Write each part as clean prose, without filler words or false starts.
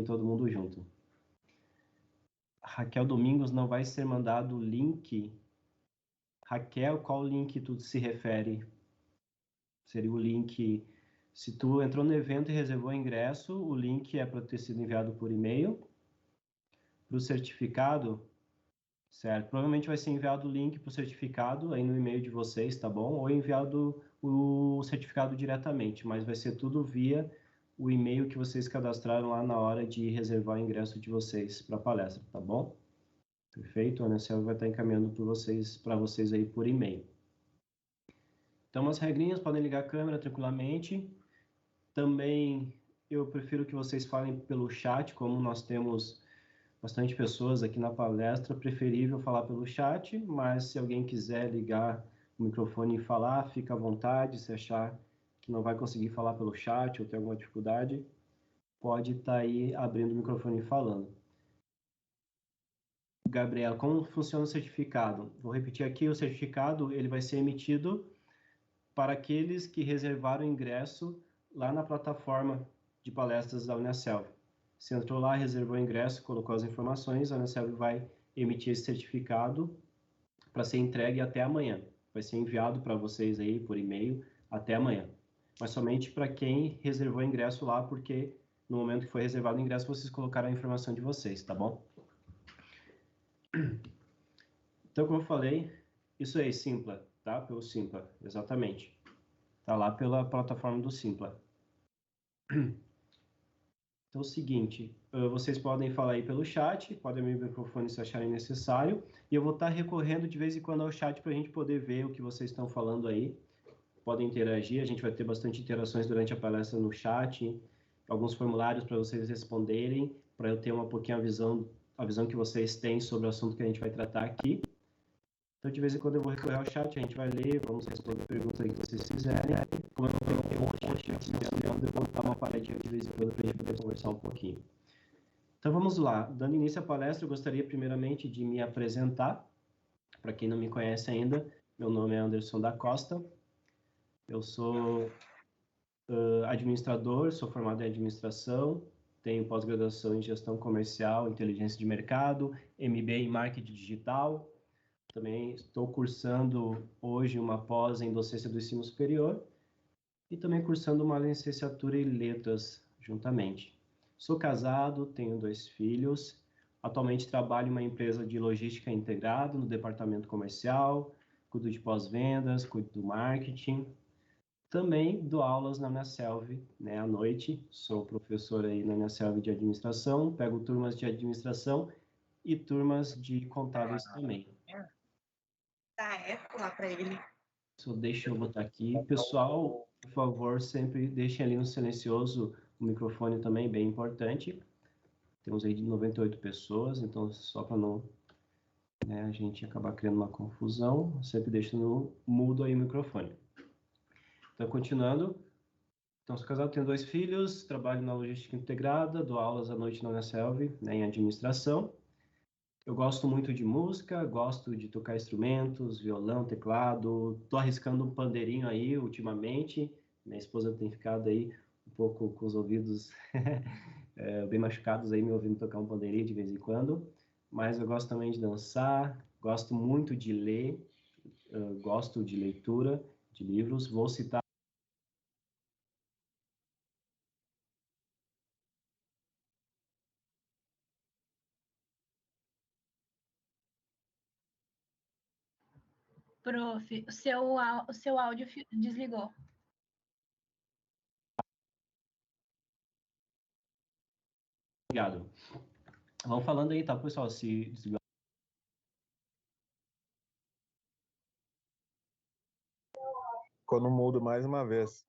todo mundo junto. Raquel Domingos, não vai ser mandado o link. Raquel, qual link tu se refere? Seria o link... Se tu entrou no evento e reservou o ingresso, o link é para ter sido enviado por e-mail. Para o certificado, certo? Provavelmente vai ser enviado o link para o certificado aí no e-mail de vocês, tá bom? Ou enviado o certificado diretamente, mas vai ser tudo via o e-mail que vocês cadastraram lá na hora de reservar o ingresso de vocês para a palestra, tá bom? Perfeito? A Anacel vai estar encaminhando para vocês aí por e-mail. Então, umas regrinhas, podem ligar a câmera tranquilamente. Também eu prefiro que vocês falem pelo chat, como nós temos bastante pessoas aqui na palestra, preferível falar pelo chat, mas se alguém quiser ligar o microfone e falar, fica à vontade. Se achar que não vai conseguir falar pelo chat ou tem alguma dificuldade, pode estar aí abrindo o microfone e falando. Gabriela, como funciona o certificado? Vou repetir aqui, o certificado ele vai ser emitido para aqueles que reservaram ingresso lá na plataforma de palestras da Unicelv. Você entrou lá, reservou o ingresso, colocou as informações, a Unicelv vai emitir esse certificado para ser entregue até amanhã. Vai ser enviado para vocês aí por e-mail até amanhã. Mas somente para quem reservou ingresso lá, porque no momento que foi reservado o ingresso, vocês colocaram a informação de vocês, tá bom? Então, como eu falei, isso aí, Simpla, tá? Pelo Simpla, exatamente. Tá lá pela plataforma do Simpla. Então, é o seguinte, vocês podem falar aí pelo chat, podem abrir o microfone se acharem necessário, e eu vou estar recorrendo de vez em quando ao chat para a gente poder ver o que vocês estão falando aí. Podem interagir, a gente vai ter bastante interações durante a palestra no chat, alguns formulários para vocês responderem, para eu ter uma pouquinho a visão que vocês têm sobre o assunto que a gente vai tratar aqui. Então, de vez em quando eu vou recorrer ao chat, a gente vai ler, vamos responder perguntas aí que vocês fizerem. Como eu não tenho hoje, eu vou dar uma paradinha de vez em quando para a gente poder conversar um pouquinho. Então, vamos lá. Dando início à palestra, eu gostaria primeiramente de me apresentar. Para quem não me conhece ainda, meu nome é Anderson da Costa. Eu sou administrador, sou formado em administração, tenho pós-graduação em gestão comercial, inteligência de mercado, MBA em marketing digital. Também estou cursando hoje uma pós em docência do ensino superior e também cursando uma licenciatura em letras juntamente. Sou casado, tenho 2 filhos, atualmente trabalho em uma empresa de logística integrada no departamento comercial, cuido de pós-vendas, cuido do marketing. Também dou aulas na Unicelv, né, à noite, sou professor aí na Unicelv de administração, pego turmas de administração e turmas de contábeis também. Dá eco lá para ele. Só deixa eu botar aqui. Pessoal, por favor, sempre deixem ali no silencioso o microfone também, bem importante. Temos aí de 98 pessoas, então só para não, né, a gente acabar criando uma confusão, sempre deixa no mudo aí o microfone. Então, continuando. Então, sou casado, tenho 2 filhos, trabalho na logística integrada, dou aulas à noite na Unicelv, né, em administração. Eu gosto muito de música, gosto de tocar instrumentos, violão, teclado. Tô arriscando um pandeirinho aí ultimamente. Minha esposa tem ficado aí um pouco com os ouvidos bem machucados aí, me ouvindo tocar um pandeirinho de vez em quando. Mas eu gosto também de dançar, gosto muito de ler, gosto de leitura, de livros. Vou citar Prof, o seu áudio desligou. Obrigado. Vamos falando aí, tá, pessoal? Se desligar. Ficou no mudo mais uma vez.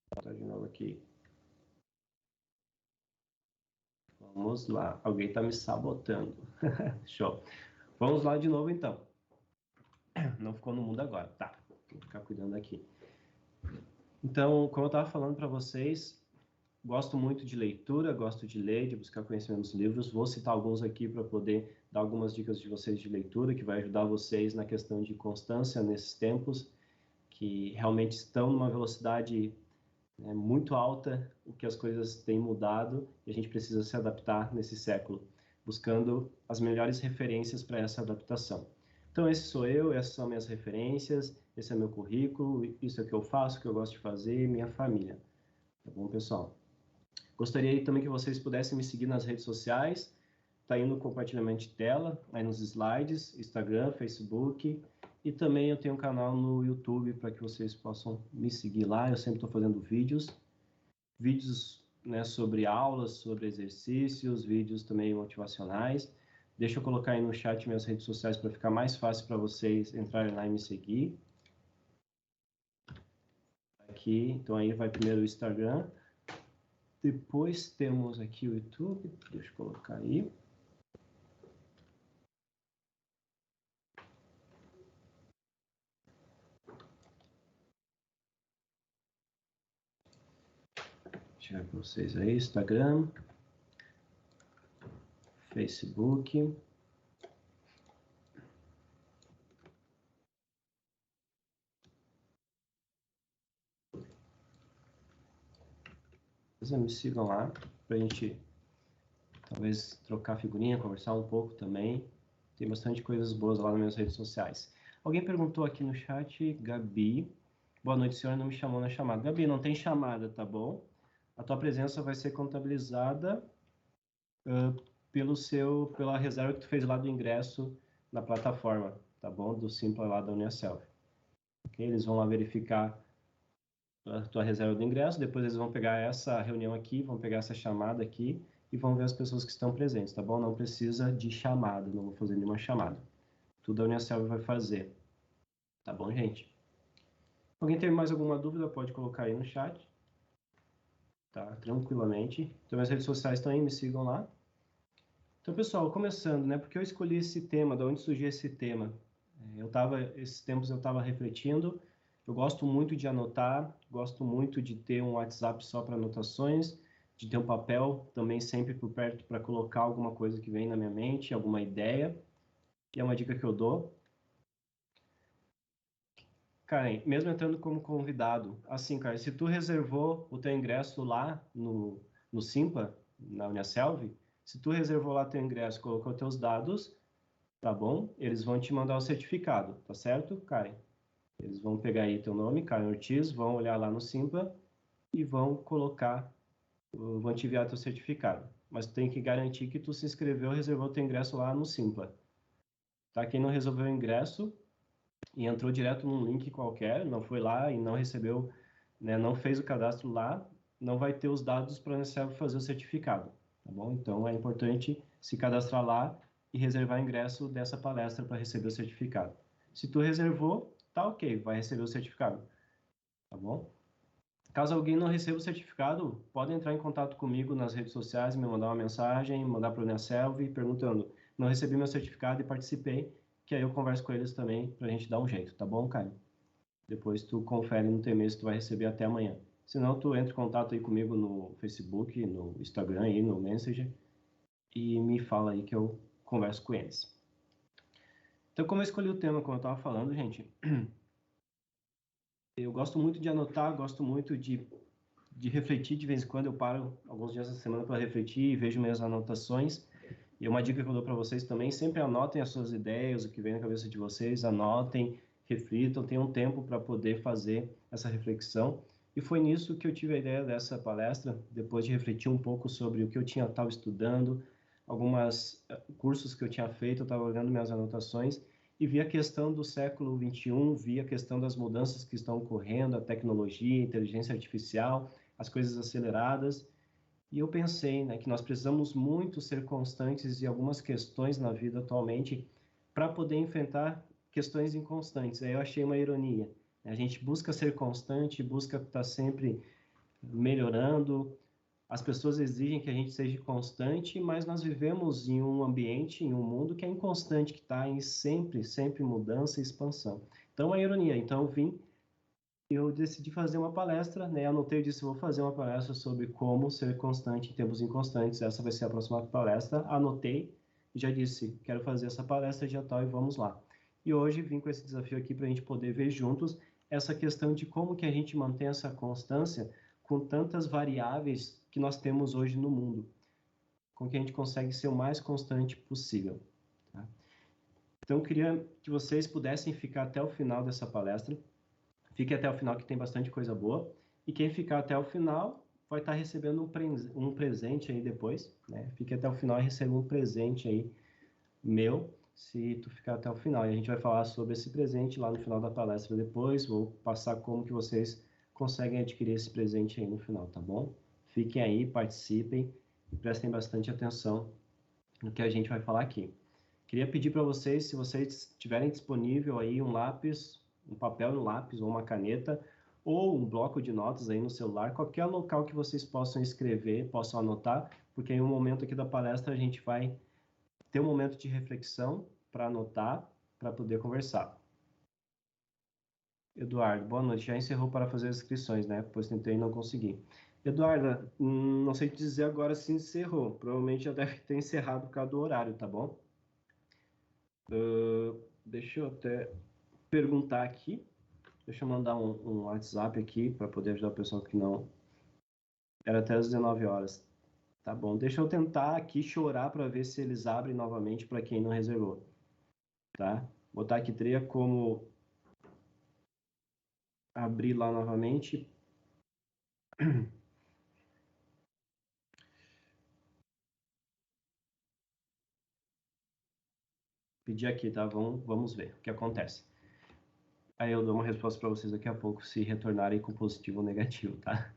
Tá de novo aqui. Vamos lá. Alguém está me sabotando. Show. Vamos lá de novo, então. Não ficou no mundo agora. Tá. Vou ficar cuidando aqui. Então, como eu estava falando para vocês, gosto muito de leitura, gosto de ler, de buscar conhecimento nos livros. Vou citar alguns aqui para poder dar algumas dicas de vocês de leitura, que vai ajudar vocês na questão de constância nesses tempos, que realmente estão numa velocidade É muito alta o que as coisas têm mudado e a gente precisa se adaptar nesse século, buscando as melhores referências para essa adaptação. Então, esse sou eu, essas são minhas referências, esse é meu currículo, isso é o que eu faço, o que eu gosto de fazer, minha família. Tá bom, pessoal? Gostaria também que vocês pudessem me seguir nas redes sociais. Está aí no compartilhamento de tela, aí nos slides, Instagram, Facebook. E também eu tenho um canal no YouTube para que vocês possam me seguir lá. Eu sempre estou fazendo vídeos, né, sobre aulas, sobre exercícios, vídeos também motivacionais. Deixa eu colocar aí no chat minhas redes sociais para ficar mais fácil para vocês entrarem lá e me seguir. Aqui, então aí vai primeiro o Instagram. Depois temos aqui o YouTube. Deixa eu colocar aí. Deixa eu ver para vocês aí, Instagram, Facebook. Me sigam lá, para a gente talvez trocar figurinha, conversar um pouco também. Tem bastante coisas boas lá nas minhas redes sociais. Alguém perguntou aqui no chat, Gabi. Boa noite, senhora, não me chamou na chamada. Gabi, não tem chamada, tá bom? A tua presença vai ser contabilizada pela reserva que tu fez lá do ingresso na plataforma, tá bom? Do Simpla lá da Uniaselv. Okay? Eles vão lá verificar a tua reserva do ingresso, depois eles vão pegar essa reunião aqui, vão pegar essa chamada aqui e vão ver as pessoas que estão presentes, tá bom? Não precisa de chamada, não vou fazer nenhuma chamada. Tudo a Uniaselv vai fazer. Tá bom, gente? Alguém tem mais alguma dúvida, pode colocar aí no chat. Tá? Tranquilamente. Então, minhas redes sociais estão aí, me sigam lá. Então, pessoal, começando, né? Porque eu escolhi esse tema, de onde surgiu esse tema? Esses tempos eu estava refletindo. Eu gosto muito de anotar, gosto muito de ter um WhatsApp só para anotações, de ter um papel também sempre por perto para colocar alguma coisa que vem na minha mente, alguma ideia. E é uma dica que eu dou. Karen, mesmo entrando como convidado, assim, Karen, se tu reservou o teu ingresso lá no Simpla, na Uniaselv, se tu reservou lá teu ingresso, colocou teus dados, tá bom? Eles vão te mandar o certificado, tá certo, Karen? Eles vão pegar aí teu nome, Karen Ortiz, vão olhar lá no Simpla e vão te enviar teu certificado. Mas tu tem que garantir que tu se inscreveu, reservou teu ingresso lá no Simpla. Tá? Quem não resolveu o ingresso e entrou direto num link qualquer, não foi lá e não recebeu, né, não fez o cadastro lá, não vai ter os dados para a fazer o certificado, tá bom? Então é importante se cadastrar lá e reservar o ingresso dessa palestra para receber o certificado. Se tu reservou, tá ok, vai receber o certificado, tá bom? Caso alguém não receba o certificado, pode entrar em contato comigo nas redes sociais, me mandar uma mensagem, mandar para o Uniaselv perguntando, não recebi meu certificado e participei, que aí eu converso com eles também para a gente dar um jeito, tá bom, Caio? Depois tu confere no teu e-mail se tu vai receber até amanhã. Se não, tu entra em contato aí comigo no Facebook, no Instagram aí, no Messenger, e me fala aí que eu converso com eles. Então, como eu escolhi o tema, como eu estava falando, gente, eu gosto muito de anotar, gosto muito de refletir de vez em quando. Eu paro alguns dias da semana para refletir e vejo minhas anotações. E uma dica que eu dou para vocês também, sempre anotem as suas ideias, o que vem na cabeça de vocês, anotem, reflitam, tenham tempo para poder fazer essa reflexão. E foi nisso que eu tive a ideia dessa palestra, depois de refletir um pouco sobre o que eu estava estudando, alguns cursos que eu tinha feito, eu estava olhando minhas anotações e vi a questão do século XXI, vi a questão das mudanças que estão ocorrendo, a tecnologia, a inteligência artificial, as coisas aceleradas. E eu pensei, né, que nós precisamos muito ser constantes em algumas questões na vida atualmente para poder enfrentar questões inconstantes. Aí eu achei uma ironia. A gente busca ser constante, busca estar sempre melhorando. As pessoas exigem que a gente seja constante, mas nós vivemos em um ambiente, em um mundo que é inconstante, que está em sempre mudança e expansão. Então, a ironia. Então, eu decidi fazer uma palestra, né? Anotei e disse, vou fazer uma palestra sobre como ser constante em tempos inconstantes. Essa vai ser a próxima palestra. Anotei e já disse, quero fazer essa palestra dia tal e vamos lá. E hoje vim com esse desafio aqui para a gente poder ver juntos essa questão de como que a gente mantém essa constância com tantas variáveis que nós temos hoje no mundo, com que a gente consegue ser o mais constante possível. Tá? Então, eu queria que vocês pudessem ficar até o final dessa palestra. Fique até o final, que tem bastante coisa boa. E quem ficar até o final vai estar recebendo um presente aí depois, né? Fique até o final e receba um presente aí meu, se tu ficar até o final. E a gente vai falar sobre esse presente lá no final da palestra depois. Vou passar como que vocês conseguem adquirir esse presente aí no final, tá bom? Fiquem aí, participem e prestem bastante atenção no que a gente vai falar aqui. Queria pedir para vocês, se vocês tiverem disponível aí um lápis, um papel e um lápis ou uma caneta, ou um bloco de notas aí no celular, qualquer local que vocês possam escrever, possam anotar, porque em um momento aqui da palestra a gente vai ter um momento de reflexão para anotar, para poder conversar. Eduardo, boa noite. Já encerrou para fazer as inscrições, né? Pois tentei e não consegui. Eduarda, não sei te dizer agora se encerrou. Provavelmente já deve ter encerrado por causa do horário, tá bom? Deixa eu até perguntar aqui. Deixa eu mandar um WhatsApp aqui para poder ajudar o pessoal que não... Era até às 19 horas. Tá bom. Deixa eu tentar aqui chorar para ver se eles abrem novamente para quem não reservou. Tá? Botar aqui tria como abrir lá novamente. Pedir aqui, tá? Vamos ver o que acontece. Aí eu dou uma resposta para vocês daqui a pouco, se retornarem com positivo ou negativo, tá?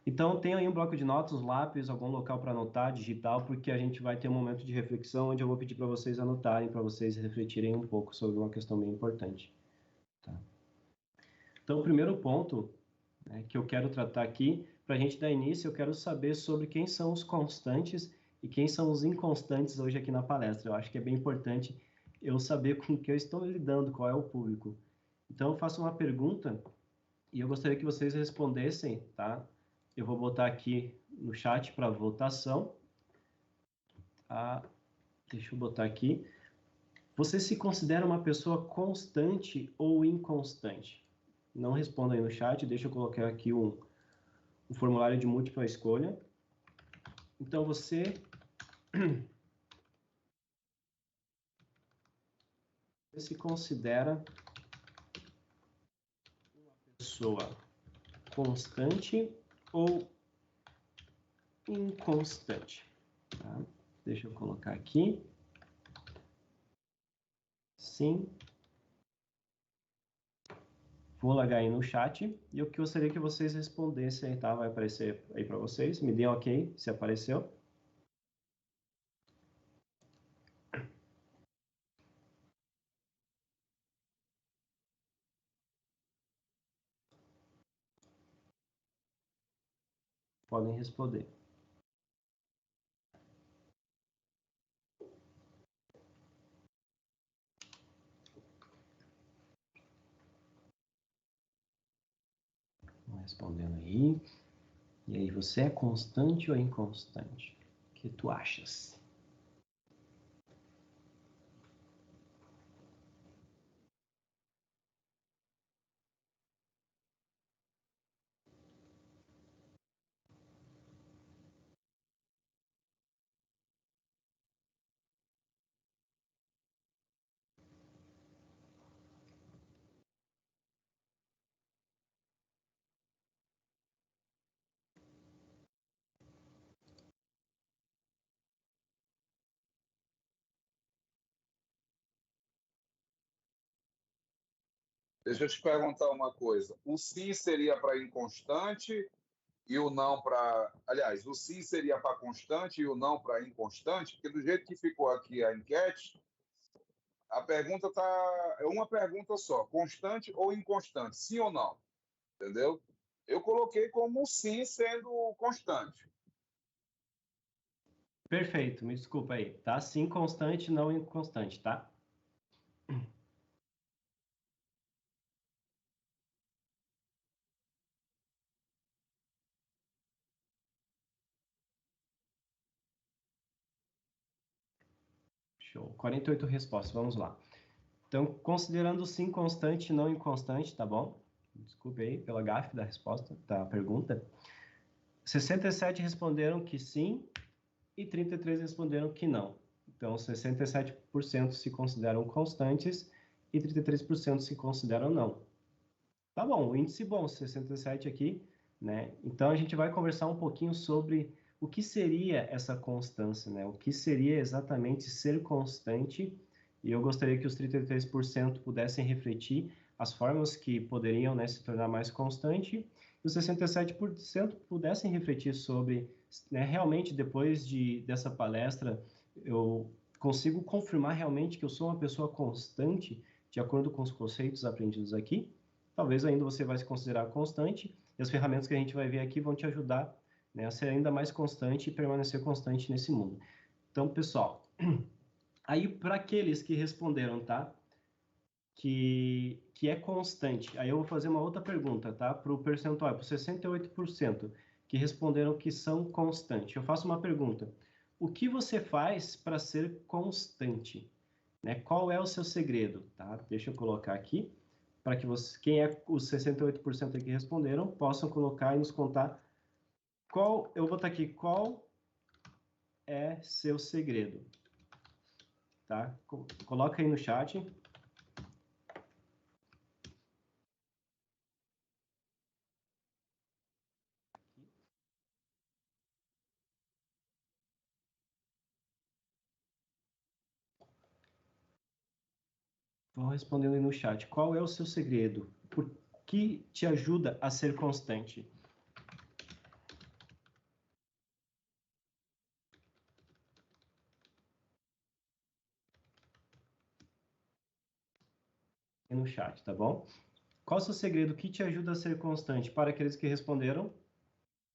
Então, tenha aí um bloco de notas, lápis, algum local para anotar, digital, porque a gente vai ter um momento de reflexão onde eu vou pedir para vocês anotarem, para vocês refletirem um pouco sobre uma questão bem importante. Tá? Então, o primeiro ponto, né, que eu quero tratar aqui, para a gente dar início, eu quero saber sobre quem são os constantes e quem são os inconstantes hoje aqui na palestra. Eu acho que é bem importante eu saber com o que eu estou lidando, qual é o público. Então, eu faço uma pergunta e eu gostaria que vocês respondessem, tá? Eu vou botar aqui no chat para votação. Deixa eu botar aqui. Você se considera uma pessoa constante ou inconstante? Não responda aí no chat, deixa eu colocar aqui um formulário de múltipla escolha. Então, você se considera uma pessoa constante ou inconstante? Tá? Deixa eu colocar aqui. Sim. Vou largar aí no chat e eu gostaria que vocês respondessem aí, tá? Vai aparecer aí para vocês. Me deem ok se apareceu. Podem responder. Vão respondendo aí. E aí, você é constante ou inconstante? O que tu achas? Deixa eu te perguntar uma coisa. O sim seria para inconstante e o não para... Aliás, o sim seria para constante e o não para inconstante? Porque do jeito que ficou aqui a enquete, a pergunta é uma pergunta só: constante ou inconstante? Sim ou não? Entendeu? Eu coloquei como sim sendo constante. Perfeito, me desculpa aí. Tá? Sim, constante, não inconstante, tá? Show. 48 respostas, vamos lá. Então, considerando sim constante, não inconstante, tá bom? Desculpe aí pela gafe da resposta, da pergunta. 67 responderam que sim e 33 responderam que não. Então, 67% se consideram constantes e 33% se consideram não. Tá bom, o índice bom, 67 aqui, né? Então, a gente vai conversar um pouquinho sobre o que seria essa constância, né? O que seria exatamente ser constante. E eu gostaria que os 33% pudessem refletir as formas que poderiam, né, se tornar mais constante, e os 67% pudessem refletir sobre, né, realmente, depois dessa palestra, eu consigo confirmar realmente que eu sou uma pessoa constante, de acordo com os conceitos aprendidos aqui. Talvez ainda você vai se considerar constante, e as ferramentas que a gente vai ver aqui vão te ajudar, né, a ser ainda mais constante e permanecer constante nesse mundo. Então, pessoal, aí para aqueles que responderam, tá? Que é constante. Aí eu vou fazer uma outra pergunta, tá? Para o percentual, para os 68% que responderam que são constantes. Eu faço uma pergunta. O que você faz para ser constante? Né? Qual é o seu segredo? Tá? Deixa eu colocar aqui, para que você, quem é os 68% que responderam, possam colocar e nos contar qual, eu vou botar aqui, qual é seu segredo? Tá? Coloca aí no chat. Vão respondendo aí no chat. Qual é o seu segredo? Por que te ajuda a ser constante? No chat, tá bom? Qual é o seu segredo que te ajuda a ser constante? Para aqueles que responderam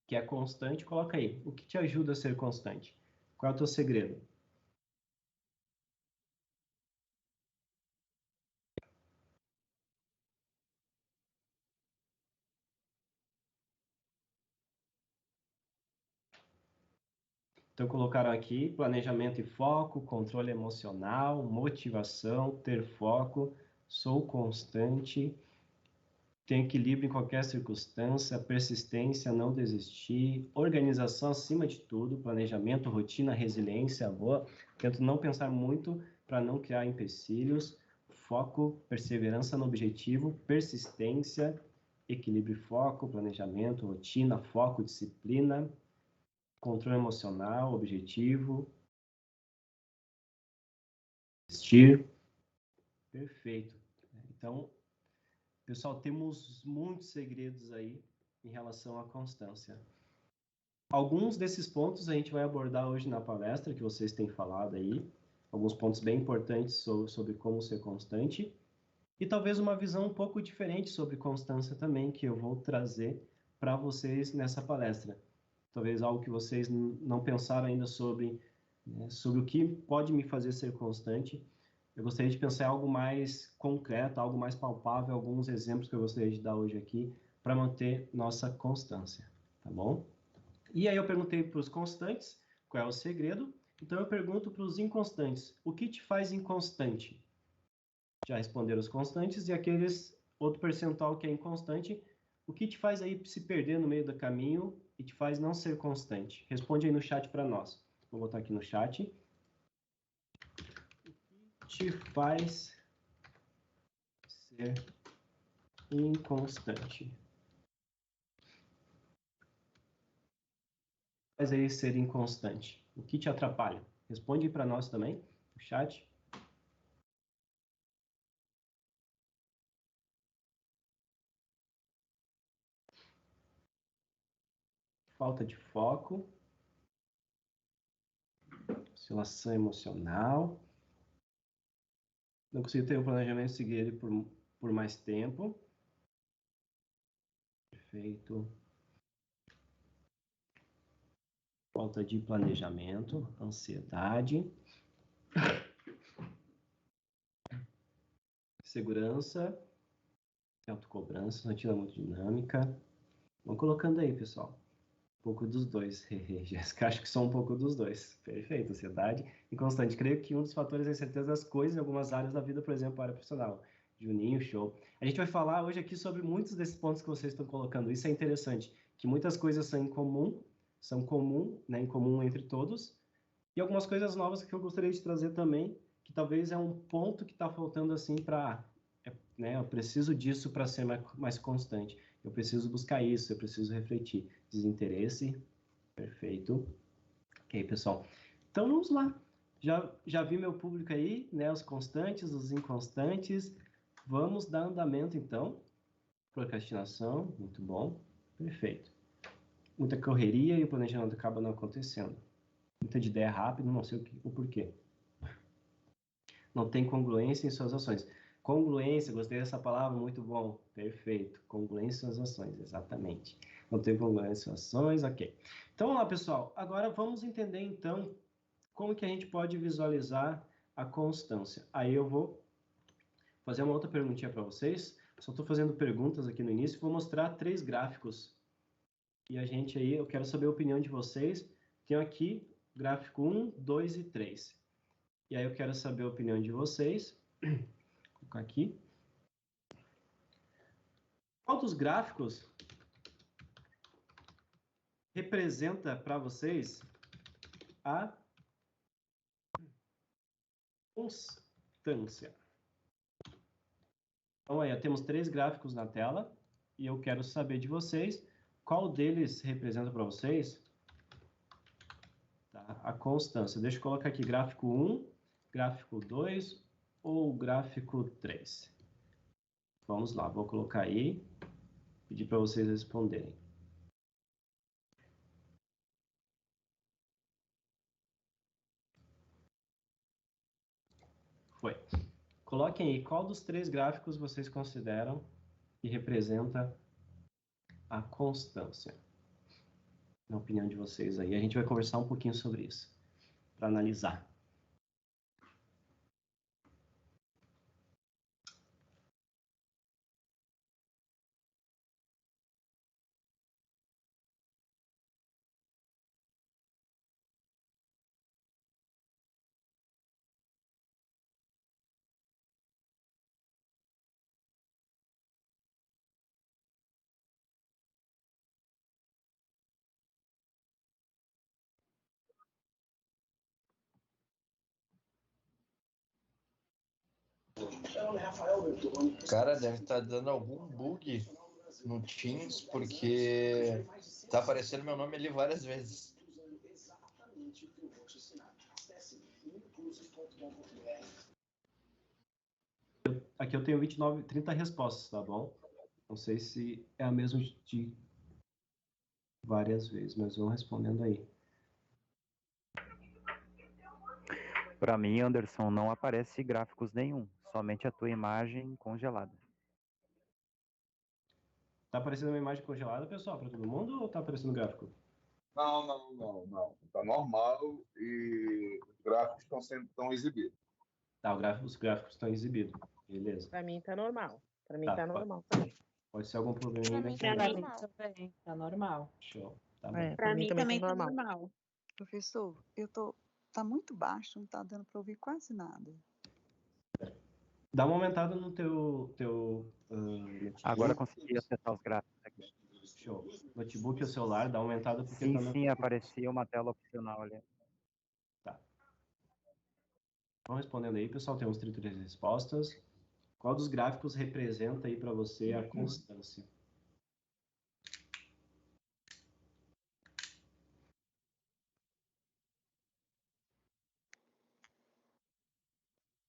que é constante, coloca aí. O que te ajuda a ser constante? Qual é o teu segredo? Então, colocaram aqui planejamento e foco, controle emocional, motivação, ter foco, sou constante, tem equilíbrio em qualquer circunstância, persistência, não desistir, organização acima de tudo, planejamento, rotina, resiliência, boa. Tento não pensar muito para não criar empecilhos, foco, perseverança no objetivo, persistência, equilíbrio e foco, planejamento, rotina, foco, disciplina, controle emocional, objetivo, desistir. Perfeito. Então, pessoal, temos muitos segredos aí em relação à constância. Alguns desses pontos a gente vai abordar hoje na palestra, que vocês têm falado aí. Alguns pontos bem importantes sobre como ser constante. E talvez uma visão um pouco diferente sobre constância também, que eu vou trazer para vocês nessa palestra. Talvez algo que vocês não pensaram ainda sobre, né, sobre o que pode me fazer ser constante. Eu gostaria de pensar em algo mais concreto, algo mais palpável, alguns exemplos que eu gostaria de dar hoje aqui para manter nossa constância, tá bom? E aí eu perguntei para os constantes qual é o segredo, então eu pergunto para os inconstantes, o que te faz inconstante? Já responderam os constantes e aqueles outro percentual que é inconstante, o que te faz aí se perder no meio do caminho e te faz não ser constante? Responde aí no chat para nós. Vou botar aqui no chat. Te faz ser inconstante. Faz aí ser inconstante. O que te atrapalha? Responde para nós também, no chat. Falta de foco. Oscilação emocional. Não consigo ter um planejamento e seguir ele por mais tempo. Perfeito. Falta de planejamento, ansiedade. Segurança. Autocobrança, rotina muito dinâmica. Vamos colocando aí, pessoal. Um pouco dos dois. Jéssica, acho que só um pouco dos dois. Perfeito, ansiedade e constante. Creio que um dos fatores é a incerteza das coisas em algumas áreas da vida, por exemplo, a área profissional. Juninho, show. A gente vai falar hoje aqui sobre muitos desses pontos que vocês estão colocando. Isso é interessante, que muitas coisas são né, em comum entre todos, e algumas coisas novas que eu gostaria de trazer também, que talvez é um ponto que está faltando assim para, né, eu preciso disso para ser mais constante. Eu preciso buscar isso, eu preciso refletir. Desinteresse, perfeito. Ok, pessoal. Então vamos lá. Já vi meu público aí, né? Os constantes, os inconstantes. Vamos dar andamento, então. Procrastinação, muito bom. Perfeito. Muita correria e o planejamento acaba não acontecendo. Muita de ideia rápida, não sei o porquê. Não tem congruência em suas ações. Congruência, gostei dessa palavra, muito bom. Perfeito. Congruência em suas ações, exatamente. Não tem congruência em suas ações, ok. Então, vamos lá, pessoal. Agora vamos entender, então, como que a gente pode visualizar a constância. Aí eu vou fazer uma outra perguntinha para vocês. Só estou fazendo perguntas aqui no início. Vou mostrar 3 gráficos. E a gente aí, eu quero saber a opinião de vocês. Tenho aqui gráfico 1, 2 e 3. E aí eu quero saber a opinião de vocês. Vou colocar aqui. Qual dos gráficos representa para vocês a constância? Então, aí, temos 3 gráficos na tela e eu quero saber de vocês qual deles representa para vocês, tá, a constância. Deixa eu colocar aqui gráfico 1, gráfico 2 ou gráfico 3. Vamos lá, vou colocar aí, pedir para vocês responderem. Foi. Coloquem aí qual dos 3 gráficos vocês consideram que representa a constância. Na opinião de vocês aí. A gente vai conversar um pouquinho sobre isso, para analisar. Cara, deve estar dando algum bug no Teams, porque tá aparecendo meu nome ali várias vezes. Aqui eu tenho 30 respostas, tá bom? Não sei se é a mesma de várias vezes, mas vão respondendo aí. Para mim, Anderson, não aparece gráficos nenhum, somente a tua imagem congelada. Tá aparecendo uma imagem congelada, pessoal, para todo mundo, ou tá aparecendo gráfico? Não. Está normal e os gráficos estão exibidos. Tá, os gráficos estão exibidos. Beleza. Para mim tá normal. Para mim Tá, tá normal também. Pode ser algum probleminha na Pra internet. mim também tá normal. Show. Tá bom. É, Pra mim também tá tá normal. normal. Professor, tá muito baixo, não tá dando para ouvir quase nada. Dá uma aumentada no teu Agora consegui acessar os gráficos aqui. show. Notebook ou celular, dá uma aumentada porque Sim, tá na... sim, aparecia uma tela opcional ali. Tá. Vão respondendo aí, pessoal. Temos 33 respostas. Qual dos gráficos representa aí para você a constância?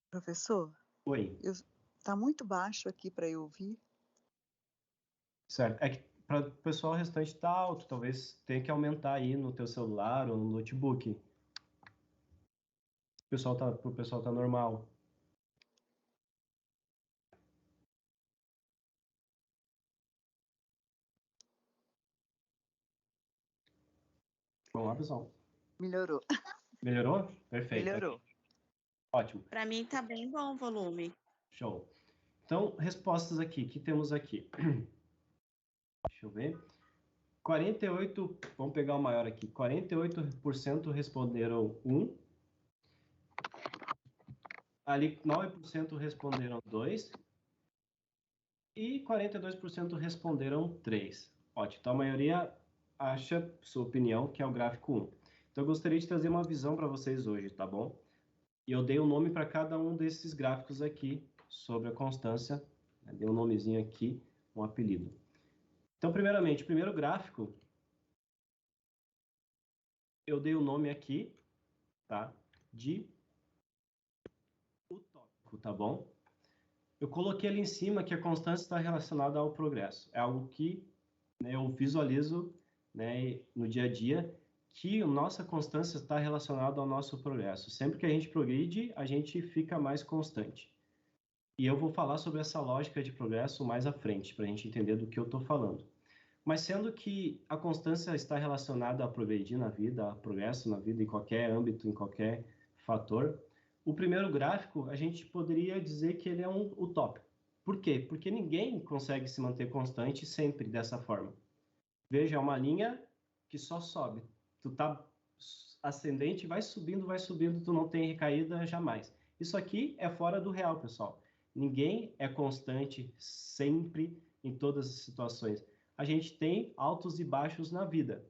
Professor, Oi. tá muito baixo aqui para eu ouvir. Certo. É que para o pessoal restante tá alto. Talvez tenha que aumentar aí no teu celular ou no notebook. Pro pessoal tá normal. Vamos lá, pessoal. Melhorou. Melhorou? Perfeito. Melhorou. Ótimo. Pra mim tá bem bom o volume. Show. Então, respostas aqui. O que temos aqui? Deixa eu ver. 48, vamos pegar o maior aqui. 48% responderam 1. Ali, 9% responderam 2. E 42% responderam 3. Ótimo. Então, a maioria acha, sua opinião, que é o gráfico 1. Então, eu gostaria de trazer uma visão para vocês hoje, tá bom? E eu dei um nome para cada um desses gráficos aqui sobre a constância. Dei um nomezinho aqui, um apelido. Então, primeiramente, o primeiro gráfico, eu dei o nome aqui, tá? De utópico, tá bom? Eu coloquei ali em cima que a constância está relacionada ao progresso. É algo que, né, eu visualizo, né, no dia a dia, que a nossa constância está relacionada ao nosso progresso. Sempre que a gente progride, a gente fica mais constante. E eu vou falar sobre essa lógica de progresso mais à frente, para a gente entender do que eu estou falando. Mas sendo que a constância está relacionada a progredir na vida, a progresso na vida, em qualquer âmbito, em qualquer fator, o primeiro gráfico, a gente poderia dizer que ele é um utópico. Por quê? Porque ninguém consegue se manter constante sempre dessa forma. Veja, é uma linha que só sobe. Tu tá ascendente, vai subindo, tu não tem recaída jamais. Isso aqui é fora do real, pessoal. Ninguém é constante sempre em todas as situações. A gente tem altos e baixos na vida.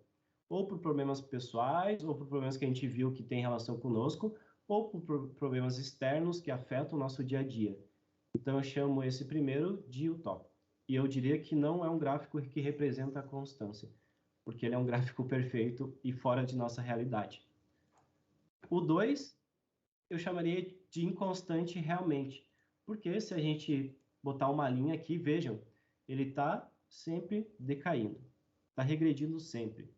Ou por problemas pessoais, ou por problemas que a gente viu que tem relação conosco, ou por problemas externos que afetam o nosso dia a dia. Então, eu chamo esse primeiro de utópico. E eu diria que não é um gráfico que representa a constância, porque ele é um gráfico perfeito e fora de nossa realidade. O 2, eu chamaria de inconstante realmente, porque se a gente botar uma linha aqui, vejam, ele está sempre decaindo, está regredindo sempre.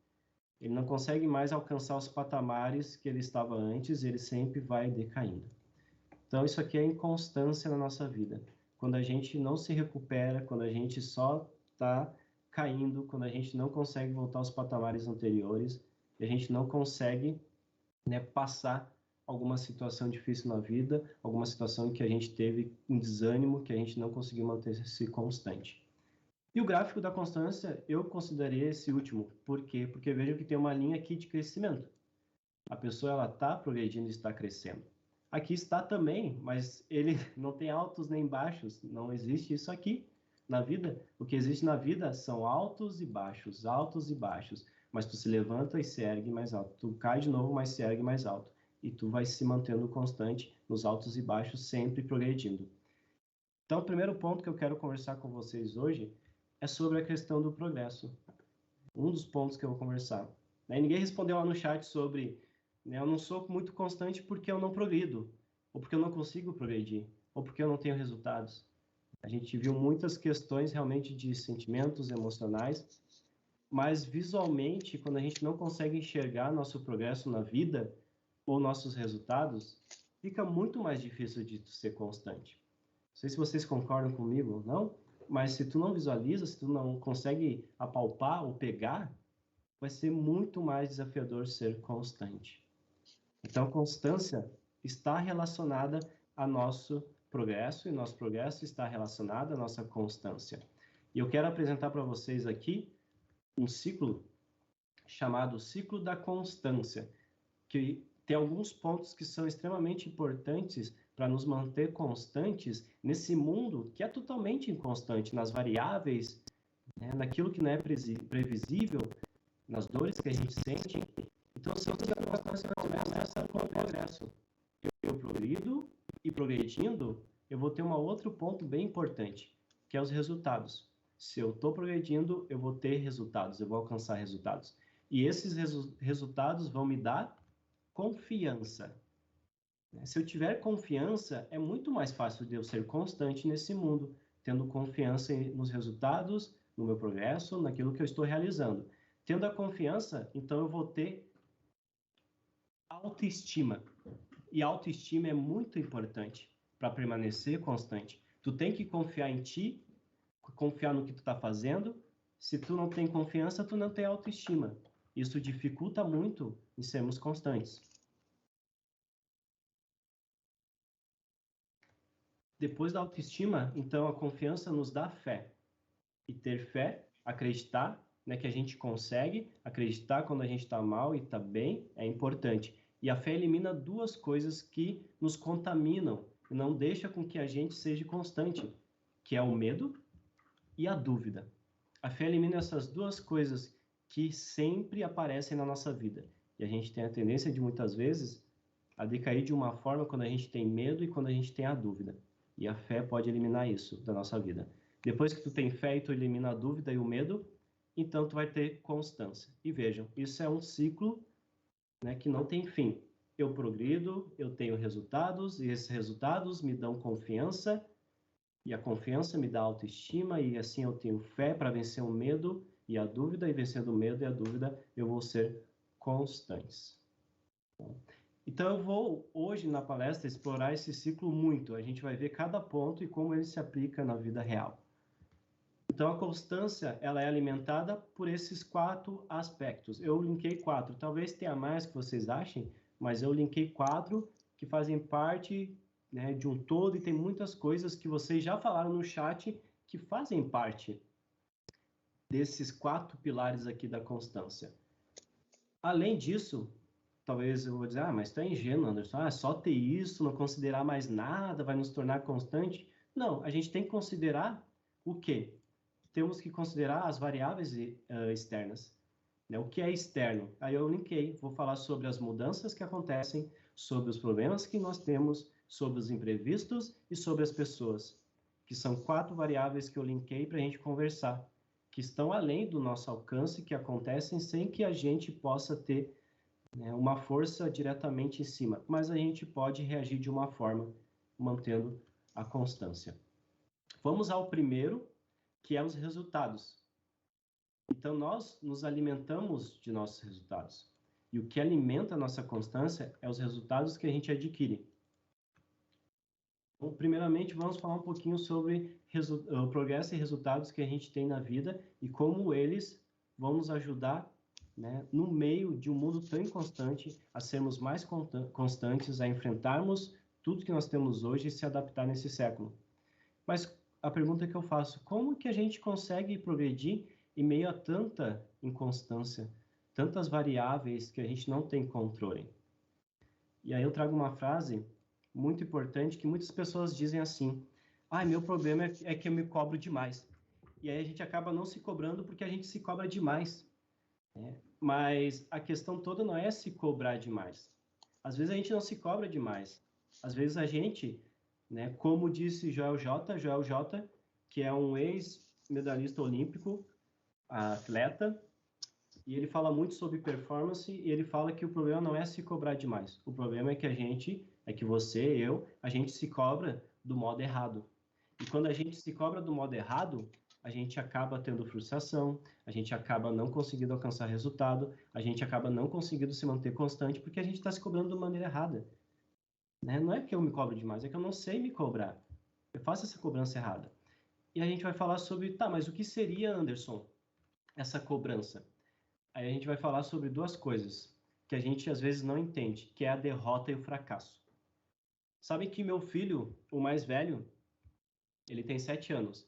Ele não consegue mais alcançar os patamares que ele estava antes, ele sempre vai decaindo. Então, isso aqui é inconstância na nossa vida. Quando a gente não se recupera, quando a gente só está caindo, quando a gente não consegue voltar aos patamares anteriores, e a gente não consegue, né, passar alguma situação difícil na vida, alguma situação em que a gente teve um desânimo, que a gente não conseguiu manter-se constante. E o gráfico da constância, eu considerei esse último. Por quê? Porque vejam que tem uma linha aqui de crescimento. A pessoa, ela está progredindo e está crescendo. Aqui está também, mas ele não tem altos nem baixos. Não existe isso aqui na vida. O que existe na vida são altos e baixos, altos e baixos. Mas tu se levanta e se ergue mais alto. Tu cai de novo, mas se ergue mais alto. E tu vai se mantendo constante nos altos e baixos, sempre progredindo. Então, o primeiro ponto que eu quero conversar com vocês hoje é sobre a questão do progresso. Um dos pontos que eu vou conversar. Ninguém respondeu lá no chat sobre, né, eu não sou muito constante porque eu não progrido, ou porque eu não consigo progredir, ou porque eu não tenho resultados. A gente viu muitas questões realmente de sentimentos emocionais, mas visualmente, quando a gente não consegue enxergar nosso progresso na vida ou nossos resultados, fica muito mais difícil de ser constante. Não sei se vocês concordam comigo ou não, mas se tu não visualiza, se tu não consegue apalpar ou pegar, vai ser muito mais desafiador ser constante. Então, constância está relacionada a nosso progresso, e nosso progresso está relacionado à nossa constância. E eu quero apresentar para vocês aqui um ciclo chamado ciclo da constância, que tem alguns pontos que são extremamente importantes para nos manter constantes nesse mundo que é totalmente inconstante, nas variáveis, né, naquilo que não é previsível, nas dores que a gente sente. Então, o ciclo da constância começa com o progresso. Eu progrido e progredindo, eu vou ter um outro ponto bem importante, que é os resultados. Se eu estou progredindo, eu vou ter resultados, eu vou alcançar resultados. E esses resultados vão me dar confiança. Se eu tiver confiança, é muito mais fácil de eu ser constante nesse mundo, tendo confiança nos resultados, no meu progresso, naquilo que eu estou realizando. Tendo a confiança, então eu vou ter autoestima. E autoestima é muito importante para permanecer constante. Tu tem que confiar em ti, confiar no que tu está fazendo. Se tu não tem confiança, tu não tem autoestima. Isso dificulta muito em sermos constantes. Depois da autoestima, então, a confiança nos dá fé. E ter fé, acreditar, né, que a gente consegue, acreditar quando a gente está mal e está bem, é importante. E a fé elimina duas coisas que nos contaminam e não deixa com que a gente seja constante, que é o medo e a dúvida. A fé elimina essas duas coisas que sempre aparecem na nossa vida. E a gente tem a tendência de, muitas vezes, a decair de uma forma quando a gente tem medo e quando a gente tem a dúvida. E a fé pode eliminar isso da nossa vida. Depois que tu tem fé e tu elimina a dúvida e o medo, então tu vai ter constância. E vejam, isso é um ciclo, né, que não tem fim. Eu progrido, eu tenho resultados, e esses resultados me dão confiança, e a confiança me dá autoestima, e assim eu tenho fé para vencer o medo e a dúvida, e vencendo o medo e a dúvida, eu vou ser constantes. Então eu vou, hoje na palestra, explorar esse ciclo muito. A gente vai ver cada ponto e como ele se aplica na vida real. Então a constância, ela é alimentada por esses 4 aspectos. Eu linkei 4, talvez tenha mais que vocês achem, mas eu linkei 4 que fazem parte, né, de um todo, e tem muitas coisas que vocês já falaram no chat que fazem parte desses 4 pilares aqui da constância. Além disso, talvez eu vou dizer, mas tu é ingênuo, Anderson, é só ter isso, não considerar mais nada, vai nos tornar constante. Não, a gente tem que considerar o quê? Temos que considerar as variáveis externas. Né? O que é externo? Aí eu linkei, vou falar sobre as mudanças que acontecem, sobre os problemas que nós temos, sobre os imprevistos e sobre as pessoas, que são 4 variáveis que eu linkei para a gente conversar, que estão além do nosso alcance, que acontecem sem que a gente possa ter, né, uma força diretamente em cima, mas a gente pode reagir de uma forma, mantendo a constância. Vamos ao primeiro, que é os resultados. Então, nós nos alimentamos de nossos resultados. E o que alimenta a nossa constância é os resultados que a gente adquire. Então, primeiramente, vamos falar um pouquinho sobre o progresso e resultados que a gente tem na vida e como eles vão nos ajudar, né, no meio de um mundo tão inconstante, a sermos mais constantes, a enfrentarmos tudo que nós temos hoje e se adaptar nesse século. Mas a pergunta que eu faço, como que a gente consegue progredir em meio a tanta inconstância, tantas variáveis que a gente não tem controle? E aí eu trago uma frase muito importante que muitas pessoas dizem assim, meu problema é que eu me cobro demais. E aí a gente acaba não se cobrando porque a gente se cobra demais. Né? Mas a questão toda não é se cobrar demais. Às vezes a gente não se cobra demais. Às vezes a gente, né, como disse Joel J, que é um ex-medalhista olímpico, atleta, e ele fala muito sobre performance, e ele fala que o problema não é se cobrar demais. O problema é que a gente se cobra do modo errado. E quando a gente se cobra do modo errado, a gente acaba tendo frustração, a gente acaba não conseguindo alcançar resultado, a gente acaba não conseguindo se manter constante, porque a gente está se cobrando de maneira errada. Né? Não é que eu me cobro demais, é que eu não sei me cobrar. Eu faço essa cobrança errada. E a gente vai falar sobre, mas o que seria, Anderson, essa cobrança? Aí a gente vai falar sobre 2 coisas que a gente às vezes não entende, que é a derrota e o fracasso. Sabem que meu filho, o mais velho, ele tem 7 anos.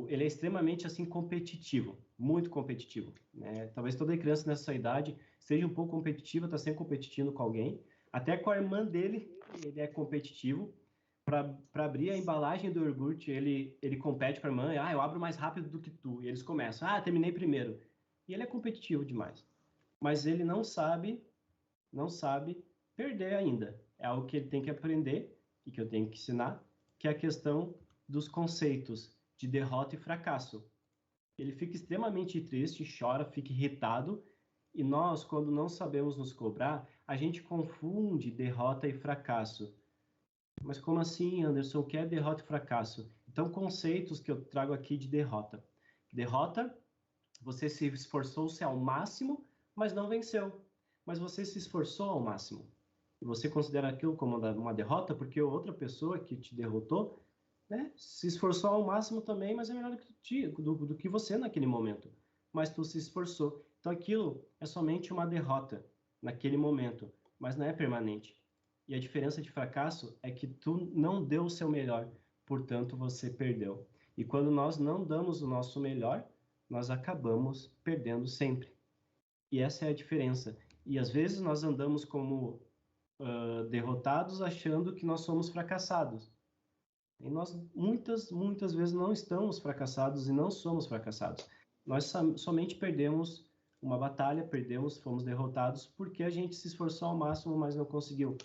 Ele é extremamente assim competitivo, muito competitivo. Né? Talvez toda criança nessa idade seja um pouco competitiva, está sempre competindo com alguém. Até com a irmã dele, ele é competitivo. Para abrir a embalagem do iogurte, ele compete com a irmã. Eu abro mais rápido do que tu. E eles começam. Terminei primeiro. E ele é competitivo demais. Mas ele não sabe perder ainda. É algo que ele tem que aprender e que eu tenho que ensinar, que é a questão dos conceitos de derrota e fracasso. Ele fica extremamente triste, chora, fica irritado, e nós, quando não sabemos nos cobrar, a gente confunde derrota e fracasso. Mas como assim, Anderson? O que é derrota e fracasso? Então, conceitos que eu trago aqui de derrota. Derrota, você se esforçou-se ao máximo, mas não venceu. Mas você se esforçou ao máximo. E você considera aquilo como uma derrota porque outra pessoa que te derrotou, né, se esforçou ao máximo também, mas é melhor do que você naquele momento. Mas tu se esforçou. Então aquilo é somente uma derrota naquele momento, mas não é permanente. E a diferença de fracasso é que tu não deu o seu melhor, portanto você perdeu. E quando nós não damos o nosso melhor, nós acabamos perdendo sempre. E essa é a diferença. E às vezes nós andamos como derrotados achando que nós somos fracassados. E nós, muitas vezes, não estamos fracassados e não somos fracassados. Nós somente perdemos uma batalha, fomos derrotados porque a gente se esforçou ao máximo, mas não conseguiu.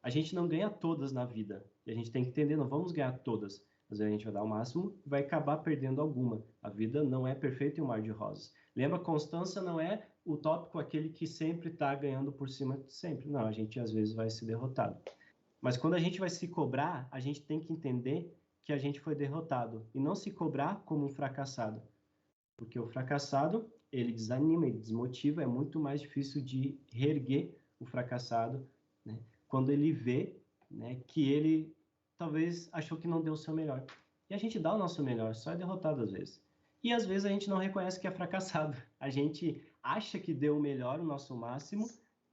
A gente não ganha todas na vida. E a gente tem que entender, não vamos ganhar todas. Às vezes a gente vai dar o máximo e vai acabar perdendo alguma. A vida não é perfeita e um mar de rosas. Lembra, constância não é o tópico aquele que sempre está ganhando por cima de sempre. Não, a gente às vezes vai ser derrotado. Mas quando a gente vai se cobrar, a gente tem que entender que a gente foi derrotado. E não se cobrar como um fracassado. Porque o fracassado, ele desanima, ele desmotiva, é muito mais difícil de reerguer o fracassado, né? Quando ele vê, né, que ele talvez achou que não deu o seu melhor. E a gente dá o nosso melhor, só é derrotado às vezes. E às vezes a gente não reconhece que é fracassado. A gente acha que deu o melhor, o nosso máximo,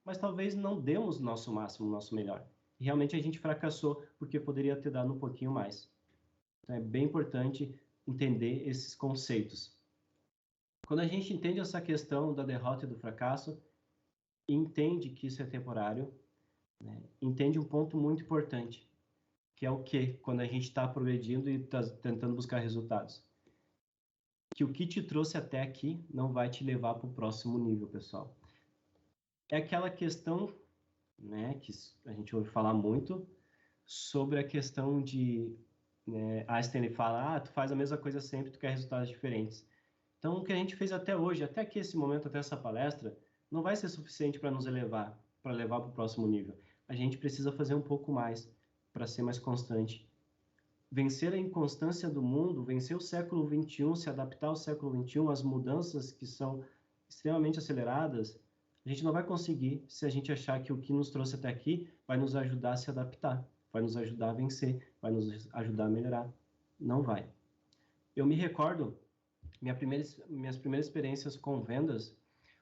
mas talvez não demos o nosso máximo, o nosso melhor. E realmente a gente fracassou porque poderia ter dado um pouquinho mais. Então é bem importante entender esses conceitos. Quando a gente entende essa questão da derrota e do fracasso, entende que isso é temporário, né? Entende um ponto muito importante, que é o quê? Quando a gente está progredindo e está tentando buscar resultados. Que o que te trouxe até aqui não vai te levar para o próximo nível, pessoal. É aquela questão, né, que a gente ouve falar muito, sobre a questão de, né, Einstein fala, tu faz a mesma coisa sempre, tu quer resultados diferentes. Então, o que a gente fez até hoje, até aqui esse momento, até essa palestra, não vai ser suficiente para nos elevar, para levar para o próximo nível. A gente precisa fazer um pouco mais para ser mais constante. Vencer a inconstância do mundo, vencer o século XXI, se adaptar ao século XXI, as mudanças que são extremamente aceleradas, a gente não vai conseguir se a gente achar que o que nos trouxe até aqui vai nos ajudar a se adaptar, vai nos ajudar a vencer, vai nos ajudar a melhorar. Não vai. Eu me recordo minhas primeiras experiências com vendas,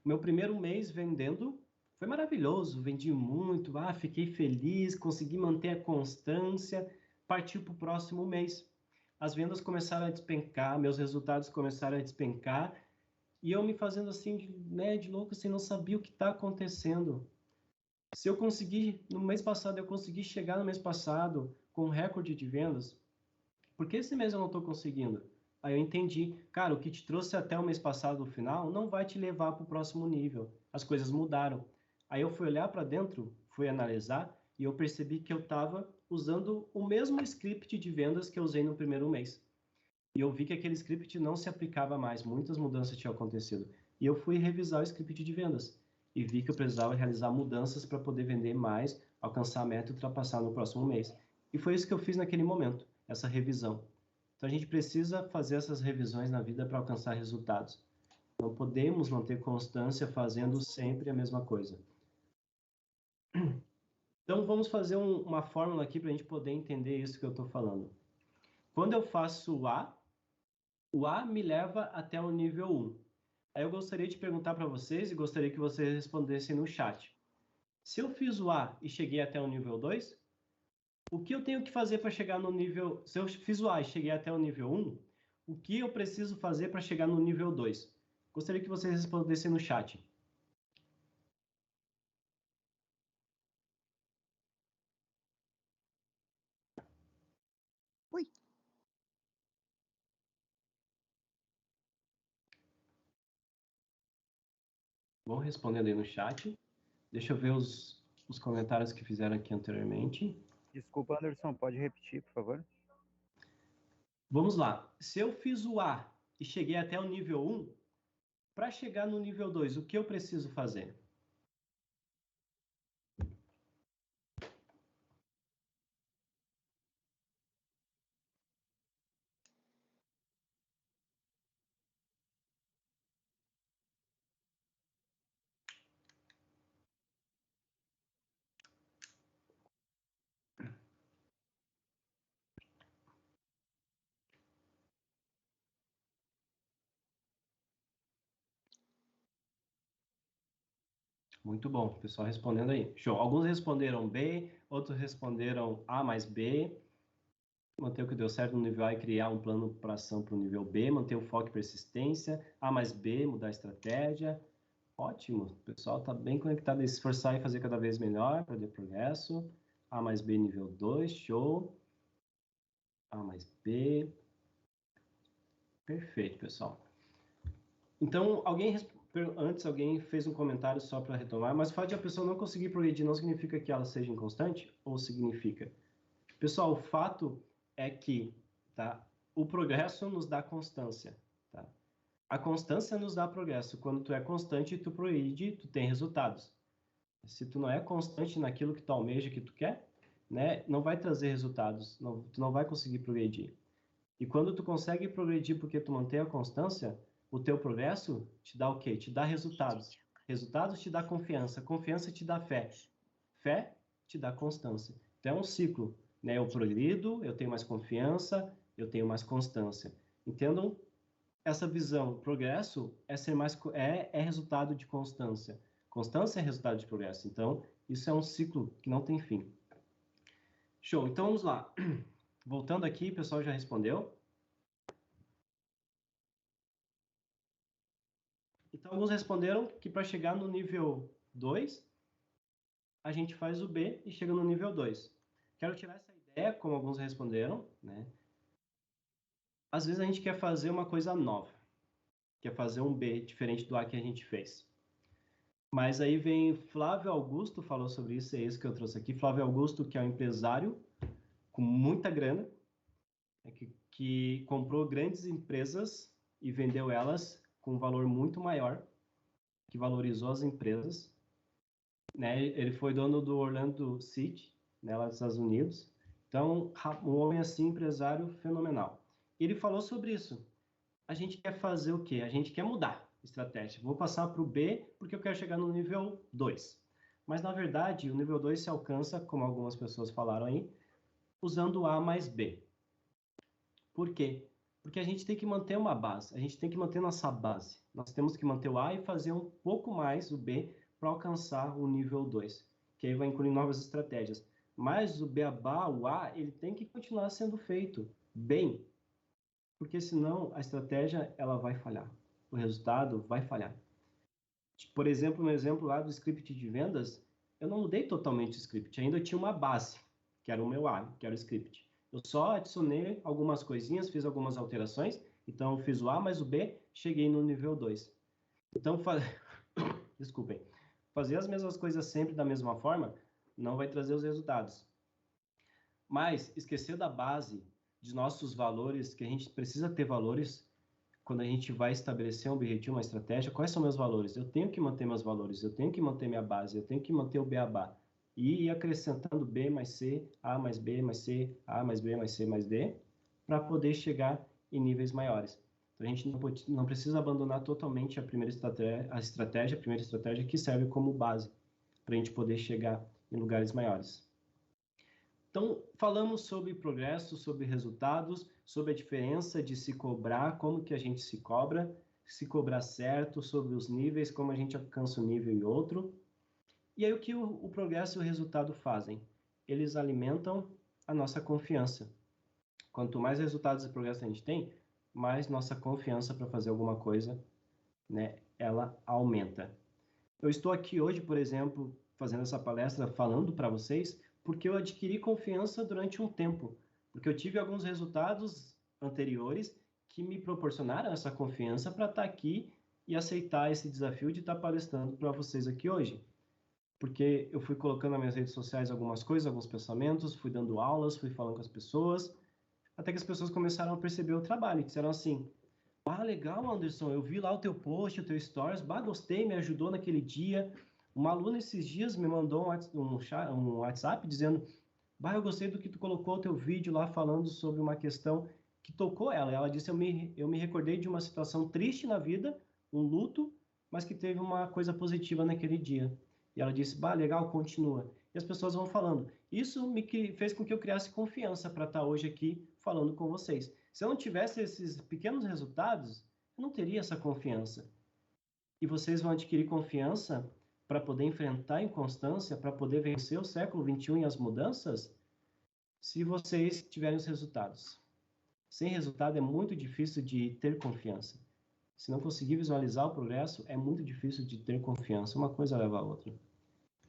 o meu primeiro mês vendendo foi maravilhoso, vendi muito, fiquei feliz, consegui manter a constância, partiu para o próximo mês. As vendas começaram a despencar, meus resultados começaram a despencar, e eu me fazendo assim, de louco, assim, não sabia o que está acontecendo. Se eu conseguir, no mês passado, eu consegui chegar no mês passado com um recorde de vendas, por que esse mês eu não estou conseguindo? Aí eu entendi, cara, o que te trouxe até o mês passado no final não vai te levar para o próximo nível. As coisas mudaram. Aí eu fui olhar para dentro, fui analisar e eu percebi que eu estava usando o mesmo script de vendas que eu usei no primeiro mês. E eu vi que aquele script não se aplicava mais, muitas mudanças tinham acontecido. E eu fui revisar o script de vendas e vi que eu precisava realizar mudanças para poder vender mais, alcançar a meta e ultrapassar no próximo mês. E foi isso que eu fiz naquele momento, essa revisão. Então, a gente precisa fazer essas revisões na vida para alcançar resultados. Não podemos manter constância fazendo sempre a mesma coisa. Então, vamos fazer uma fórmula aqui para a gente poder entender isso que eu estou falando. Quando eu faço o A me leva até o nível 1. Aí eu gostaria de perguntar para vocês e gostaria que vocês respondessem no chat. Se eu fiz o A e cheguei até o nível 2, o que eu tenho que fazer para chegar no nível... Se eu fiz o A e cheguei até o nível 1, o que eu preciso fazer para chegar no nível 2? Gostaria que vocês respondessem no chat. Ui, Vão respondendo aí no chat. Deixa eu ver os comentários que fizeram aqui anteriormente. Desculpa, Anderson, pode repetir, por favor? Vamos lá. Se eu fiz o A e cheguei até o nível 1, para chegar no nível 2, o que eu preciso fazer? Muito bom, pessoal respondendo aí. Show. Alguns responderam B, outros responderam A mais B. Manter o que deu certo no nível A e criar um plano para ação para o nível B. Manter o foco e persistência. A mais B, mudar a estratégia. Ótimo. O pessoal está bem conectado a se esforçar e fazer cada vez melhor para ter progresso. A mais B nível 2, show. A mais B. Perfeito, pessoal. Então, antes alguém fez um comentário só para retomar, mas o fato de a pessoa não conseguir progredir não significa que ela seja inconstante? Ou significa? Pessoal, o fato é que, tá, o progresso nos dá constância. Tá? A constância nos dá progresso. Quando tu é constante, tu progride, tu tem resultados. Se tu não é constante naquilo que tu almeja, que tu quer, né, não vai trazer resultados, tu não vai conseguir progredir. E quando tu consegue progredir porque tu mantém a constância, o teu progresso te dá o quê? Te dá resultados. Resultados te dá confiança. Confiança te dá fé. Fé te dá constância. Então é um ciclo, né? Eu progrido, eu tenho mais confiança, eu tenho mais constância. Entendam essa visão. Progresso é resultado de constância. Constância é resultado de progresso. Então, isso é um ciclo que não tem fim. Show. Então, vamos lá. Voltando aqui, o pessoal já respondeu. Então, alguns responderam que para chegar no nível 2, a gente faz o B e chega no nível 2. Quero tirar essa ideia, como alguns responderam, né? Às vezes a gente quer fazer uma coisa nova, quer fazer um B diferente do A que a gente fez. Mas aí vem Flávio Augusto, falou sobre isso, é isso que eu trouxe aqui. Flávio Augusto, que é um empresário com muita grana, que comprou grandes empresas e vendeu elas com um valor muito maior, que valorizou as empresas. Né? Ele foi dono do Orlando City, né, lá dos Estados Unidos. Então, um homem assim, empresário fenomenal. Ele falou sobre isso. A gente quer fazer o quê? A gente quer mudar estratégia. Vou passar para o B porque eu quero chegar no nível 2. Mas, na verdade, o nível 2 se alcança, como algumas pessoas falaram aí, usando A mais B. Por quê? Porque a gente tem que manter uma base. A gente tem que manter nossa base. Nós temos que manter o A e fazer um pouco mais o B para alcançar o nível 2, que aí vai incluir novas estratégias. Mas o beabá, o A, ele tem que continuar sendo feito bem, porque senão a estratégia ela vai falhar, o resultado vai falhar. Por exemplo, no exemplo lá do script de vendas, eu não mudei totalmente o script, ainda tinha uma base, que era o meu A, que era o script. Eu só adicionei algumas coisinhas, fiz algumas alterações, então eu fiz o A mais o B, cheguei no nível 2. Então, desculpem. Fazer as mesmas coisas sempre da mesma forma não vai trazer os resultados. Mas esquecer da base de nossos valores, que a gente precisa ter valores quando a gente vai estabelecer um objetivo, uma estratégia. Quais são meus valores? Eu tenho que manter meus valores, eu tenho que manter minha base, eu tenho que manter o beabá. E ir acrescentando B mais C, A mais B mais C, A mais B mais C mais D, para poder chegar em níveis maiores. Então, a gente não precisa abandonar totalmente a primeira estratégia que serve como base para a gente poder chegar em lugares maiores. Então, falamos sobre progresso, sobre resultados, sobre a diferença de se cobrar, como que a gente se cobrar certo, sobre os níveis, como a gente alcança um nível e outro. E aí, o que o progresso e o resultado fazem? Eles alimentam a nossa confiança. Quanto mais resultados e progresso a gente tem, mais nossa confiança para fazer alguma coisa, né, ela aumenta. Eu estou aqui hoje, por exemplo, fazendo essa palestra, falando para vocês, porque eu adquiri confiança durante um tempo, porque eu tive alguns resultados anteriores que me proporcionaram essa confiança para estar aqui e aceitar esse desafio de estar palestrando para vocês aqui hoje. Porque eu fui colocando nas minhas redes sociais algumas coisas, alguns pensamentos, fui dando aulas, fui falando com as pessoas, até que as pessoas começaram a perceber o trabalho e disseram assim: ah, legal, Anderson, eu vi lá o teu post, o teu stories, gostei, me ajudou naquele dia. Uma aluna esses dias me mandou um WhatsApp dizendo: eu gostei do que tu colocou o teu vídeo lá falando sobre uma questão que tocou ela. Ela disse: eu me recordei de uma situação triste na vida, um luto, mas que teve uma coisa positiva naquele dia. E ela disse: legal, continua. E as pessoas vão falando. Isso fez com que eu criasse confiança para estar hoje aqui falando com vocês. Se eu não tivesse esses pequenos resultados, eu não teria essa confiança. E vocês vão adquirir confiança para poder enfrentar a inconstância, para poder vencer o século XXI e as mudanças, se vocês tiverem os resultados. Sem resultado é muito difícil de ter confiança. Se não conseguir visualizar o progresso, é muito difícil de ter confiança. Uma coisa leva a outra.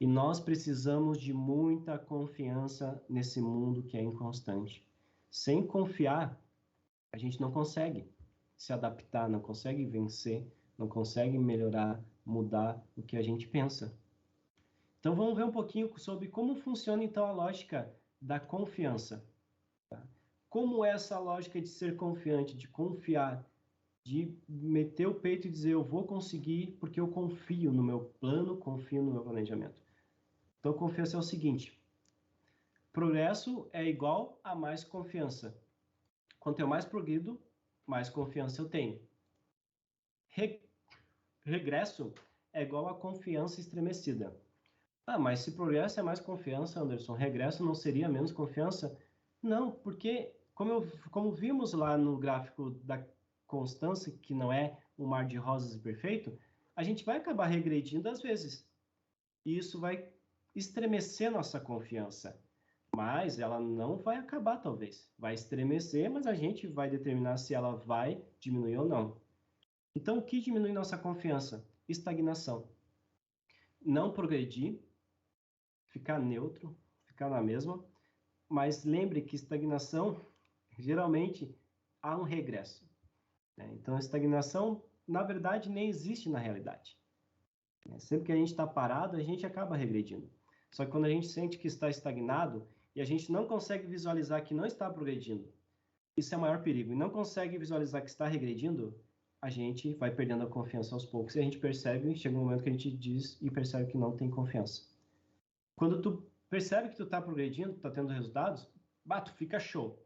E nós precisamos de muita confiança nesse mundo que é inconstante. Sem confiar, a gente não consegue se adaptar, não consegue vencer, não consegue melhorar, mudar o que a gente pensa. Então vamos ver um pouquinho sobre como funciona então a lógica da confiança. Tá? Como é essa lógica de ser confiante, de confiar, de meter o peito e dizer eu vou conseguir porque eu confio no meu plano, confio no meu planejamento. Então confiança é o seguinte: progresso é igual a mais confiança. Quanto eu mais progrido, mais confiança eu tenho. Regresso é igual a confiança estremecida. Ah, mas se progresso é mais confiança, Anderson, regresso não seria menos confiança? Não, porque como vimos lá no gráfico da constância, que não é um mar de rosas perfeito, a gente vai acabar regredindo às vezes. E isso vai estremecer nossa confiança. Mas ela não vai acabar, talvez. Vai estremecer, mas a gente vai determinar se ela vai diminuir ou não. Então, o que diminui nossa confiança? Estagnação. Não progredir, ficar neutro, ficar na mesma. Mas lembre que estagnação, geralmente, há um regresso. Né? Então, a estagnação, na verdade, nem existe na realidade. Sempre que a gente está parado, a gente acaba regredindo. Só que quando a gente sente que está estagnado e a gente não consegue visualizar que não está progredindo, isso é o maior perigo. E não consegue visualizar que está regredindo, a gente vai perdendo a confiança aos poucos e a gente percebe, chega um momento que a gente diz e percebe que não tem confiança. Quando tu percebe que tu está progredindo, tu está tendo resultados, tu fica show.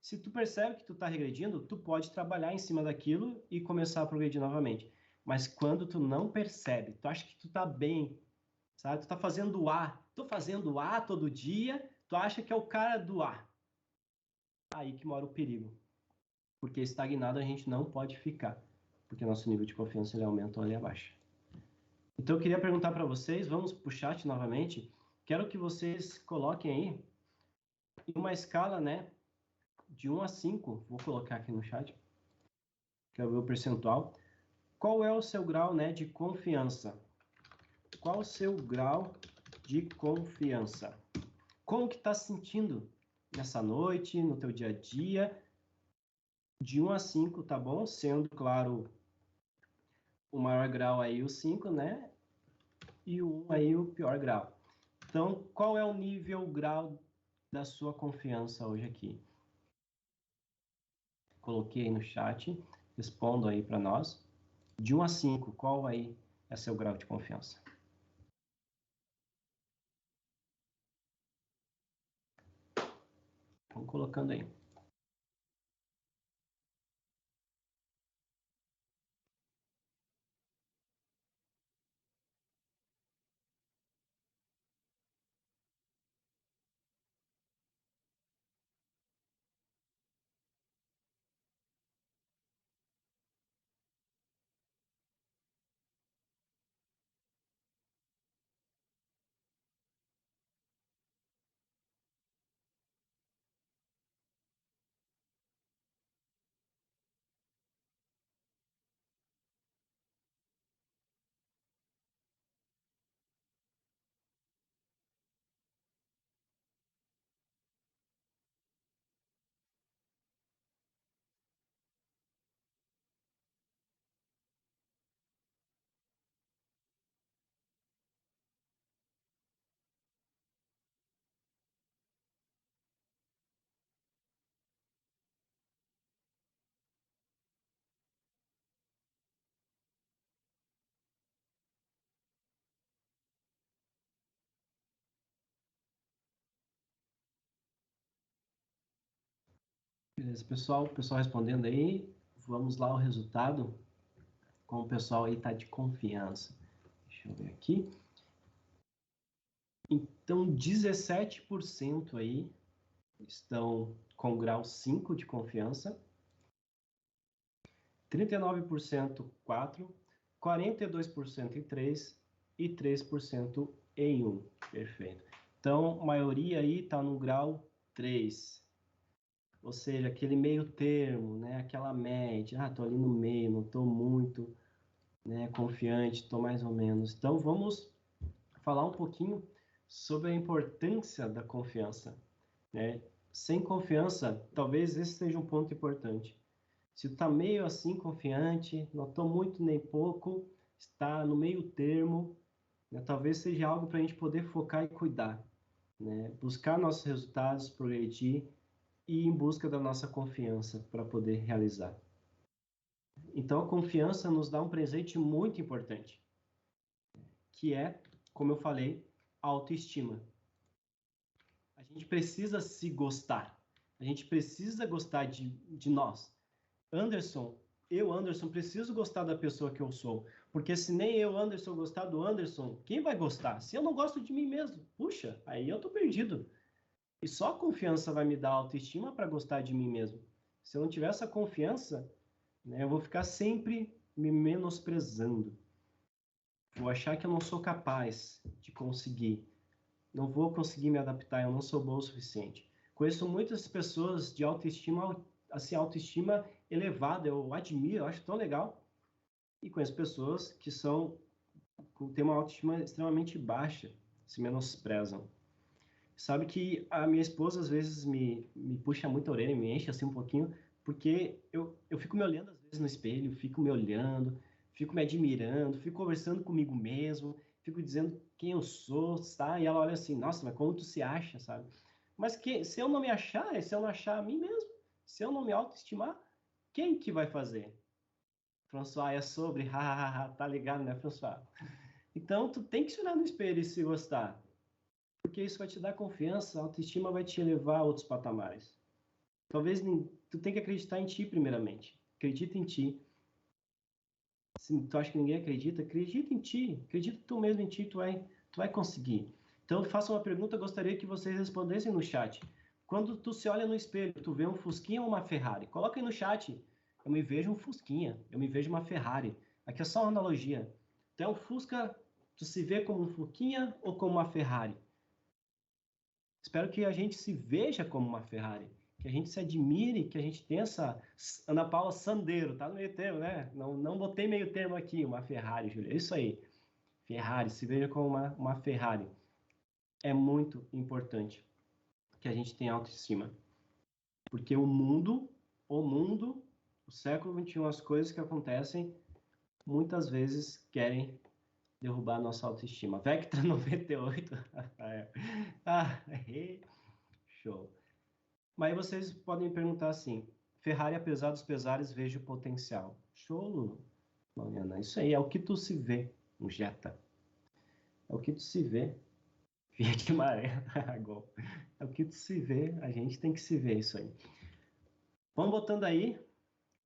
Se tu percebe que tu está regredindo, tu pode trabalhar em cima daquilo e começar a progredir novamente. Mas quando tu não percebe, tu acha que tu tá bem, sabe? Tu tá fazendo A, tô fazendo A todo dia, tu acha que é o cara do A. Aí que mora o perigo. Porque estagnado a gente não pode ficar, porque nosso nível de confiança ele aumenta ou ele abaixa. Então eu queria perguntar para vocês, vamos pro chat novamente, quero que vocês coloquem aí em uma escala, né, de 1 a 5, vou colocar aqui no chat, quero ver o percentual. Qual é o seu grau, né, de confiança? Qual o seu grau de confiança? Como que está se sentindo nessa noite, no teu dia a dia? De 1 a 5, tá bom? Sendo, claro, o maior grau aí o 5, né? E o 1 aí o pior grau. Então, qual é o nível, o grau da sua confiança hoje aqui? Coloquei aí no chat, respondo aí para nós. De 1 a 5, qual aí é seu grau de confiança? Vamos colocando aí. Beleza, pessoal, o pessoal respondendo aí, vamos lá o resultado, como o pessoal aí tá de confiança. Deixa eu ver aqui. Então, 17% aí estão com grau 5 de confiança, 39% 4, 42% em 3 e 3% em 1. Perfeito. Então, a maioria aí está no grau 3. Ou seja, aquele meio termo, né? Aquela média. Estou ali no meio, não estou muito, né, confiante, estou mais ou menos. Então, vamos falar um pouquinho sobre a importância da confiança, né? sem confiança, talvez esse seja um ponto importante. Se tu tá meio assim confiante, não tô muito nem pouco, está no meio termo, né? Talvez seja algo para a gente poder focar e cuidar, né? Buscar nossos resultados, progredir e ir em busca da nossa confiança para poder realizar. Então, a confiança nos dá um presente muito importante, que é, como eu falei, a autoestima. A gente precisa se gostar. A gente precisa gostar de nós. Anderson, preciso gostar da pessoa que eu sou. Porque se nem eu, Anderson, gostar do Anderson, quem vai gostar? Se eu não gosto de mim mesmo, puxa, aí eu tô perdido. E só a confiança vai me dar autoestima para gostar de mim mesmo. Se eu não tiver essa confiança, né, eu vou ficar sempre me menosprezando. Vou achar que eu não sou capaz de conseguir. Não vou conseguir me adaptar, eu não sou bom o suficiente. Conheço muitas pessoas de autoestima, assim, autoestima elevada, eu admiro, eu acho tão legal. E conheço pessoas que têm uma autoestima extremamente baixa, se menosprezam. Sabe que a minha esposa às vezes me puxa muito a orelha, me enche assim um pouquinho, porque eu fico me olhando às vezes no espelho, fico me olhando, fico me admirando, fico conversando comigo mesmo, fico dizendo quem eu sou, tá? E ela olha assim, nossa, mas como tu se acha, sabe? Mas se eu não me achar, se eu não achar a mim mesmo, se eu não me autoestimar, quem que vai fazer? François, é sobre, tá ligado, né, François? Então, tu tem que se olhar no espelho e se gostar. Porque isso vai te dar confiança, a autoestima vai te levar a outros patamares. Talvez tu tenha que acreditar em ti primeiramente. Acredita em ti. Se tu acha que ninguém acredita, acredita em ti. Acredita tu mesmo em ti, tu vai conseguir. Então, faça uma pergunta, gostaria que vocês respondessem no chat. Quando tu se olha no espelho, tu vê um Fusquinha ou uma Ferrari? Coloca aí no chat. Eu me vejo um Fusquinha, eu me vejo uma Ferrari. Aqui é só uma analogia. Então, o Fusca, tu se vê como um Fusquinha ou como uma Ferrari? Espero que a gente se veja como uma Ferrari, que a gente se admire, que a gente tenha essa Ana Paula Sandero, tá no meio termo, né? Não botei meio termo aqui, uma Ferrari, Júlia. É isso aí. Ferrari, se veja como uma Ferrari. É muito importante que a gente tenha autoestima. Porque o mundo, o século XXI, as coisas que acontecem, muitas vezes querem derrubar a nossa autoestima. Vectra 98. Show. Mas vocês podem perguntar assim, Ferrari, apesar dos pesares, vejo potencial. Show, Mariana. Isso aí, é o que tu se vê, um Jetta. É o que tu se vê. Fiat Maré, Gol. É o que tu se vê, a gente tem que se ver isso aí. Vamos botando aí,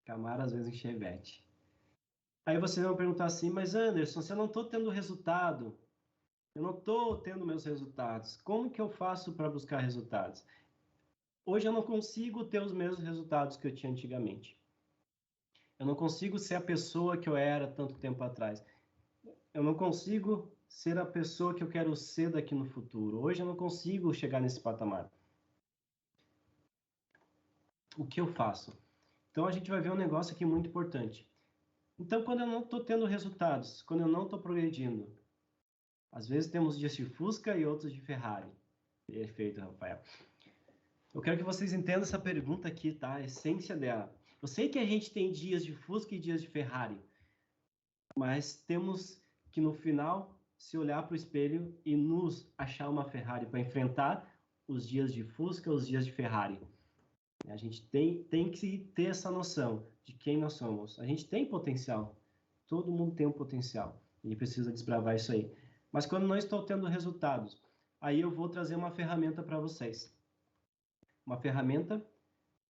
Camaro às vezes em Chevette. Aí vocês vão perguntar assim, mas Anderson, se eu não estou tendo resultado, eu não estou tendo meus resultados, como que eu faço para buscar resultados? Hoje eu não consigo ter os mesmos resultados que eu tinha antigamente. Eu não consigo ser a pessoa que eu era tanto tempo atrás. Eu não consigo ser a pessoa que eu quero ser daqui no futuro. Hoje eu não consigo chegar nesse patamar. O que eu faço? Então a gente vai ver um negócio aqui muito importante. Então, quando eu não estou tendo resultados, quando eu não estou progredindo, às vezes temos dias de Fusca e outros de Ferrari. Perfeito, Rafael. Eu quero que vocês entendam essa pergunta aqui, tá? A essência dela. Eu sei que a gente tem dias de Fusca e dias de Ferrari, mas temos que, no final, se olhar para o espelho e nos achar uma Ferrari para enfrentar os dias de Fusca e os dias de Ferrari. A gente tem que ter essa noção de quem nós somos. A gente tem potencial. Todo mundo tem um potencial. E precisa desbravar isso aí. Mas quando não estou tendo resultados, aí eu vou trazer uma ferramenta para vocês. Uma ferramenta,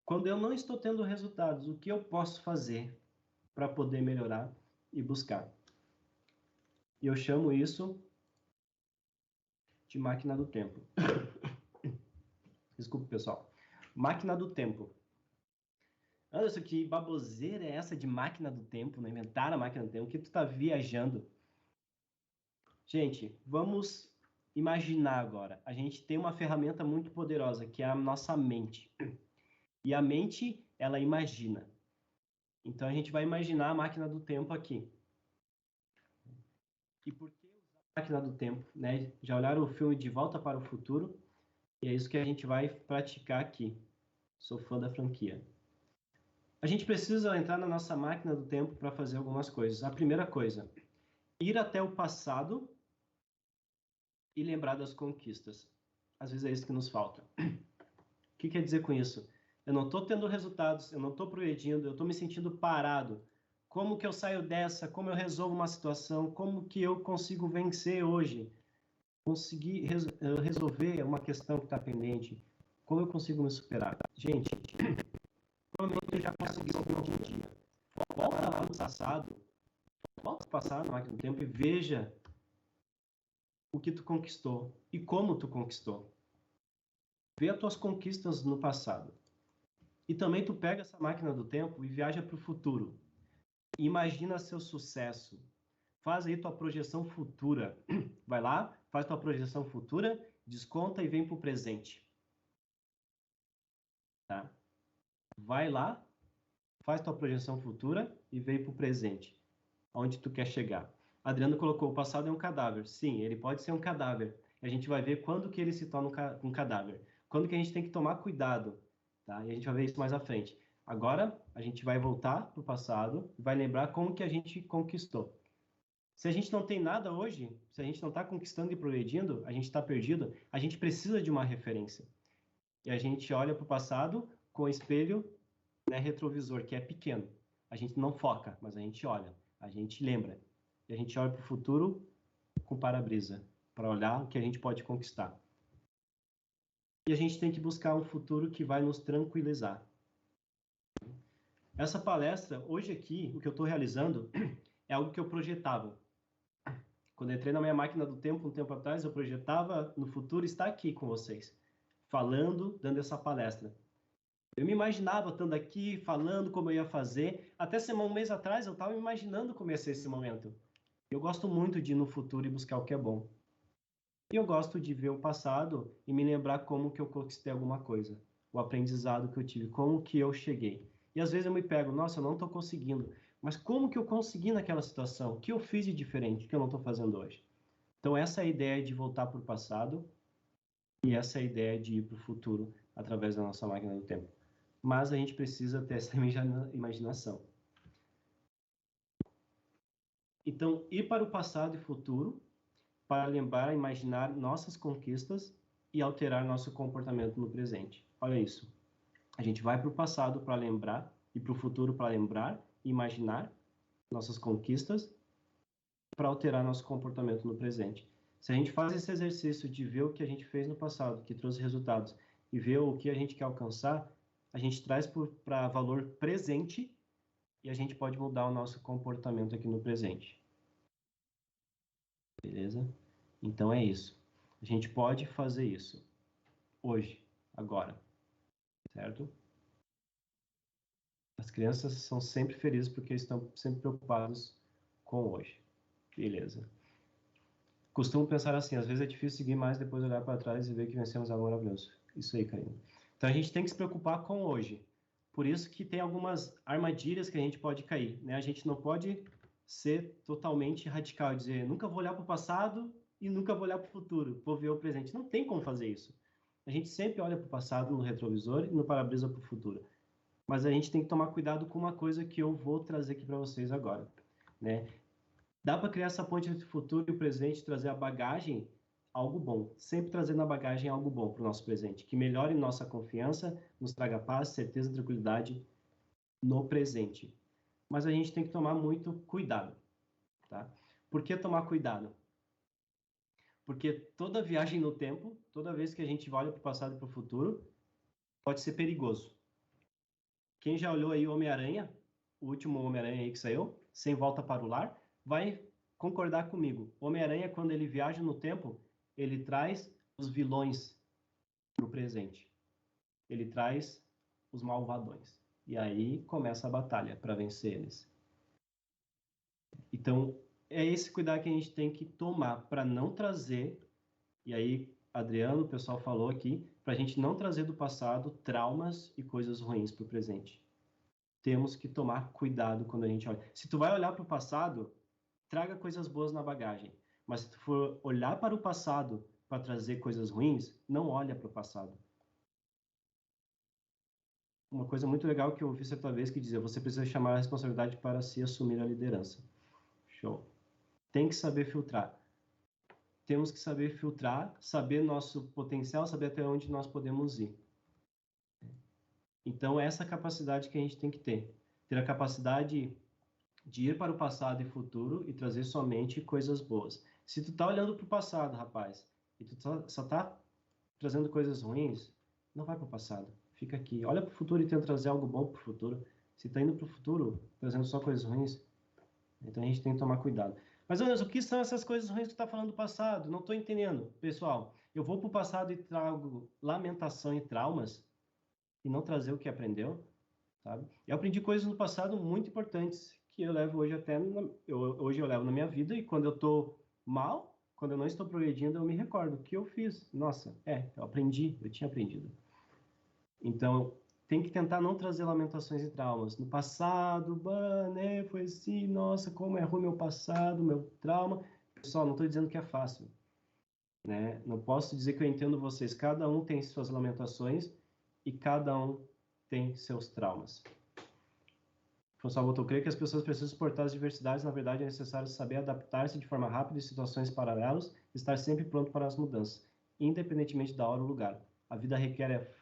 quando eu não estou tendo resultados, o que eu posso fazer para poder melhorar e buscar? E eu chamo isso de máquina do tempo. Desculpa, pessoal. Máquina do tempo. Anderson, que baboseira é essa de máquina do tempo? Não inventaram a máquina do tempo? O que tu tá viajando? Gente, vamos imaginar agora. A gente tem uma ferramenta muito poderosa, que é a nossa mente. E a mente, ela imagina. Então, a gente vai imaginar a máquina do tempo aqui. E por que usar a máquina do tempo? Né? Já olharam o filme De Volta para o Futuro? E é isso que a gente vai praticar aqui. Sou fã da franquia. A gente precisa entrar na nossa máquina do tempo para fazer algumas coisas. A primeira coisa, ir até o passado e lembrar das conquistas. Às vezes é isso que nos falta. O que quer dizer com isso? Eu não estou tendo resultados, eu não estou progredindo, eu estou me sentindo parado. Como que eu saio dessa? Como eu resolvo uma situação? Como que eu consigo vencer hoje? Conseguir resolver uma questão que está pendente? Como eu consigo me superar? Gente, provavelmente eu já consegui algum dia. Volta lá no passado, volta passar na máquina do tempo e veja o que tu conquistou e como tu conquistou. Vê as tuas conquistas no passado. E também tu pega essa máquina do tempo e viaja para o futuro. Imagina seu sucesso. Faz aí tua projeção futura. Vai lá, faz tua projeção futura, desconta e vem para o presente. Tá? Vai lá, faz tua projeção futura e vem para o presente. Onde tu quer chegar. Adriano colocou, o passado é um cadáver. Sim, ele pode ser um cadáver. A gente vai ver quando que ele se torna um cadáver. Quando que a gente tem que tomar cuidado. Tá? E a gente vai ver isso mais à frente. Agora, a gente vai voltar para o passado e vai lembrar como que a gente conquistou. Se a gente não tem nada hoje, se a gente não está conquistando e progredindo, a gente está perdido, a gente precisa de uma referência. E a gente olha para o passado com o espelho, né, retrovisor, que é pequeno. A gente não foca, mas a gente olha, a gente lembra. E a gente olha para o futuro com para-brisa, para olhar o que a gente pode conquistar. E a gente tem que buscar um futuro que vai nos tranquilizar. Essa palestra, hoje aqui, o que eu estou realizando é algo que eu projetava. Quando eu entrei na minha máquina do tempo, um tempo atrás, eu projetava no futuro estar aqui com vocês, falando, dando essa palestra. Eu me imaginava estando aqui, falando como eu ia fazer. Até um mês atrás, eu estava me imaginando como ia ser esse momento. Eu gosto muito de ir no futuro e buscar o que é bom. E eu gosto de ver o passado e me lembrar como que eu conquistei alguma coisa. O aprendizado que eu tive, como que eu cheguei. E às vezes eu me pego, nossa, eu não estou conseguindo. Mas como que eu consegui naquela situação? O que eu fiz de diferente que eu não estou fazendo hoje? Então essa é a ideia de voltar para o passado e essa é a ideia de ir para o futuro através da nossa máquina do tempo. Mas a gente precisa ter essa imaginação. Então, ir para o passado e futuro para lembrar, imaginar nossas conquistas e alterar nosso comportamento no presente. Olha isso. A gente vai para o passado para lembrar e para o futuro para lembrar e imaginar nossas conquistas para alterar nosso comportamento no presente. Se a gente faz esse exercício de ver o que a gente fez no passado, que trouxe resultados, e ver o que a gente quer alcançar, a gente traz para valor presente e a gente pode mudar o nosso comportamento aqui no presente. Beleza? Então é isso. A gente pode fazer isso hoje, agora. Certo? As crianças são sempre felizes porque estão sempre preocupados com hoje. Beleza. Costumo pensar assim, às vezes é difícil seguir mais, depois olhar para trás e ver que vencemos algo maravilhoso. Isso aí, Karina. Então a gente tem que se preocupar com hoje. Por isso que tem algumas armadilhas que a gente pode cair, né? A gente não pode ser totalmente radical e dizer, nunca vou olhar para o passado e nunca vou olhar para o futuro, vou ver o presente. Não tem como fazer isso. A gente sempre olha para o passado no retrovisor e no para-brisa para o futuro. Mas a gente tem que tomar cuidado com uma coisa que eu vou trazer aqui para vocês agora, né? Dá para criar essa ponte entre o futuro e o presente, trazer a bagagem, algo bom. Sempre trazendo a bagagem algo bom para o nosso presente, que melhore nossa confiança, nos traga paz, certeza e tranquilidade no presente. Mas a gente tem que tomar muito cuidado, tá? Por que tomar cuidado? Porque toda viagem no tempo, toda vez que a gente olha para o passado e para o futuro, pode ser perigoso. Quem já olhou aí o Homem-Aranha, o último Homem-Aranha aí que saiu, Sem Volta para o Lar, vai concordar comigo. O Homem-Aranha, quando ele viaja no tempo, ele traz os vilões para o presente. Ele traz os malvadões. E aí começa a batalha para vencer eles. Então, é esse cuidado que a gente tem que tomar para não trazer, e aí, Adriano, o pessoal falou aqui, para a gente não trazer do passado traumas e coisas ruins para o presente. Temos que tomar cuidado quando a gente olha. Se tu vai olhar para o passado, traga coisas boas na bagagem. Mas se tu for olhar para o passado para trazer coisas ruins, não olha para o passado. Uma coisa muito legal que eu ouvi certa vez que dizia, você precisa chamar a responsabilidade para se assumir a liderança. Show. Tem que saber filtrar. Temos que saber filtrar, saber nosso potencial, saber até onde nós podemos ir. Então, essa capacidade que a gente tem que ter. Ter a capacidade de ir para o passado e futuro e trazer somente coisas boas. Se tu tá olhando para o passado, rapaz, e tu só tá trazendo coisas ruins, não vai para o passado. Fica aqui. Olha para o futuro e tenta trazer algo bom para o futuro. Se tá indo para o futuro, trazendo só coisas ruins, então a gente tem que tomar cuidado. Mas, Anderson, o que são essas coisas ruins que tu tá falando do passado? Não estou entendendo. Pessoal, eu vou para o passado e trago lamentação e traumas e não trazer o que aprendeu, sabe? Eu aprendi coisas no passado muito importantes que eu levo hoje hoje eu levo na minha vida, e quando eu tô mal, quando eu não estou progredindo, eu me recordo o que eu fiz. Nossa, eu aprendi, eu tinha aprendido. Então, tem que tentar não trazer lamentações e traumas. No passado, né, foi assim, nossa, como é ruim meu passado, meu trauma. Pessoal, não estou dizendo que é fácil, né? Não posso dizer que eu entendo vocês. Cada um tem suas lamentações e cada um tem seus traumas. François Botou, creio que as pessoas precisam suportar as diversidades. Na verdade, é necessário saber adaptar-se de forma rápida em situações paralelas e estar sempre pronto para as mudanças, independentemente da hora ou lugar. A vida requer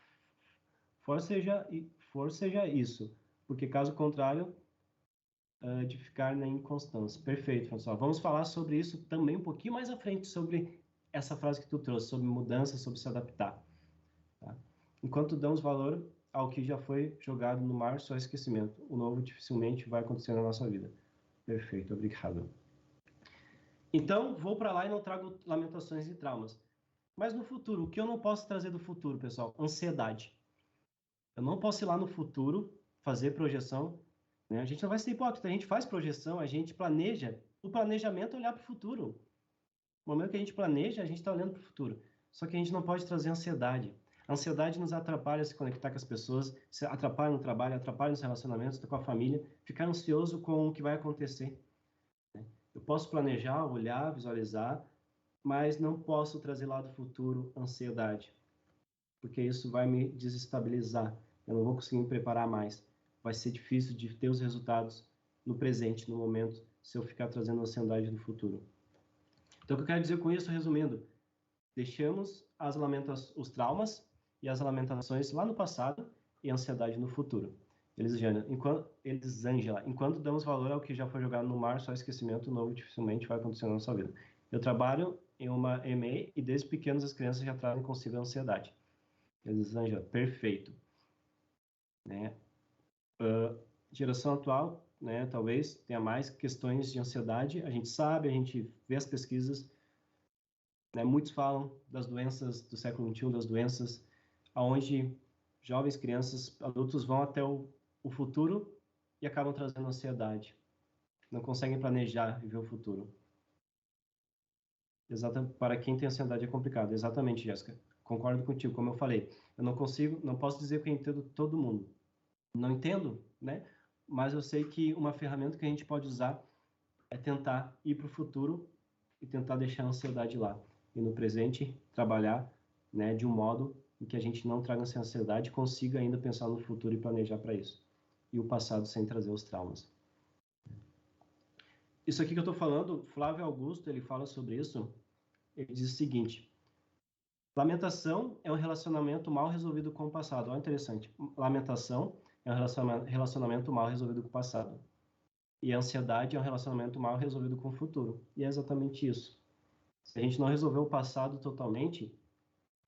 forceja isso, porque caso contrário, de ficar na inconstância. Perfeito, François. Vamos falar sobre isso também um pouquinho mais à frente, sobre essa frase que tu trouxe, sobre mudança, sobre se adaptar. Tá? Enquanto damos valor ao que já foi jogado no mar, só esquecimento. O novo dificilmente vai acontecer na nossa vida. Perfeito, obrigado. Então, vou para lá e não trago lamentações e traumas. Mas no futuro, o que eu não posso trazer do futuro, pessoal? Ansiedade. Eu não posso ir lá no futuro, fazer projeção, né? A gente não vai ser hipócrita, a gente faz projeção, a gente planeja. O planejamento é olhar para o futuro. No momento que a gente planeja, a gente está olhando para o futuro. Só que a gente não pode trazer ansiedade. A ansiedade nos atrapalha a se conectar com as pessoas, se atrapalha no trabalho, atrapalha nos relacionamentos, com a família, ficar ansioso com o que vai acontecer. Né? Eu posso planejar, olhar, visualizar, mas não posso trazer lá do futuro ansiedade, porque isso vai me desestabilizar. Eu não vou conseguir me preparar mais. Vai ser difícil de ter os resultados no presente, no momento, se eu ficar trazendo ansiedade do futuro. Então, o que eu quero dizer com isso, resumindo, deixamos os traumas e as lamentações lá no passado e a ansiedade no futuro. Elisângela, enquanto damos valor ao que já foi jogado no mar, só esquecimento novo dificilmente vai acontecer na nossa vida. Eu trabalho em uma EME e desde pequenos as crianças já trazem consigo a ansiedade. Elisângela, perfeito. Né? Geração atual, né, talvez tenha mais questões de ansiedade. A gente sabe, a gente vê as pesquisas, né, muitos falam das doenças do século XXI, das doenças onde jovens, crianças, adultos vão até o futuro e acabam trazendo ansiedade. Não conseguem planejar e ver o futuro. Para quem tem ansiedade é complicado. Exatamente, Jéssica. Concordo contigo, como eu falei. Eu não posso dizer que eu entendo todo mundo. Não entendo, né? Mas eu sei que uma ferramenta que a gente pode usar é tentar ir para o futuro e tentar deixar a ansiedade lá. E no presente, trabalhar, né, de um modo em que a gente não traga essa ansiedade e consiga ainda pensar no futuro e planejar para isso. E o passado sem trazer os traumas. Isso aqui que eu estou falando, Flávio Augusto, ele fala sobre isso. Ele diz o seguinte: lamentação é um relacionamento mal resolvido com o passado. Olha, interessante. Lamentação é um relacionamento mal resolvido com o passado. E a ansiedade é um relacionamento mal resolvido com o futuro. E é exatamente isso. Se a gente não resolver o passado totalmente,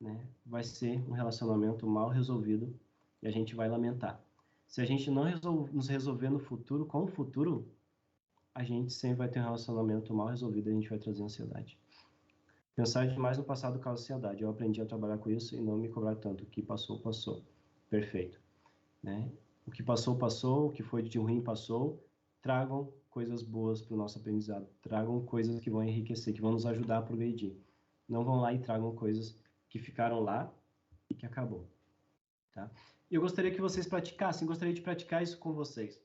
né, vai ser um relacionamento mal resolvido e a gente vai lamentar. Se a gente não nos resolver no futuro, com o futuro, a gente sempre vai ter um relacionamento mal resolvido e a gente vai trazer ansiedade. Pensar demais no passado causa ansiedade. Eu aprendi a trabalhar com isso e não me cobrar tanto. O que passou, passou. Perfeito. Né? O que passou, passou. O que foi de ruim, passou. Tragam coisas boas para o nosso aprendizado. Tragam coisas que vão enriquecer, que vão nos ajudar a progredir. Não vão lá e tragam coisas que ficaram lá e que acabou. Tá? Eu gostaria que vocês praticassem. Gostaria de praticar isso com vocês.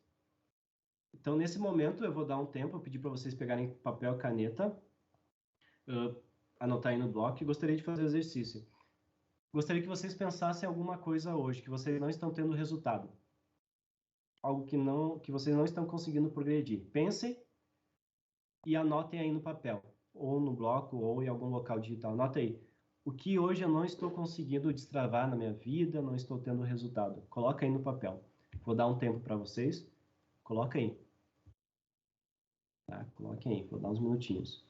Então, nesse momento, eu vou dar um tempo. Eu pedir para vocês pegarem papel e caneta. anotar aí no bloco e gostaria de fazer o exercício. Gostaria que vocês pensassem em alguma coisa hoje que vocês não estão tendo resultado. Algo que vocês não estão conseguindo progredir. Pensem e anotem aí no papel, ou no bloco, ou em algum local digital. Anota aí. O que hoje eu não estou conseguindo destravar na minha vida, não estou tendo resultado. Coloca aí no papel. Vou dar um tempo para vocês. Coloca aí. Tá? Coloquem aí. Vou dar uns minutinhos.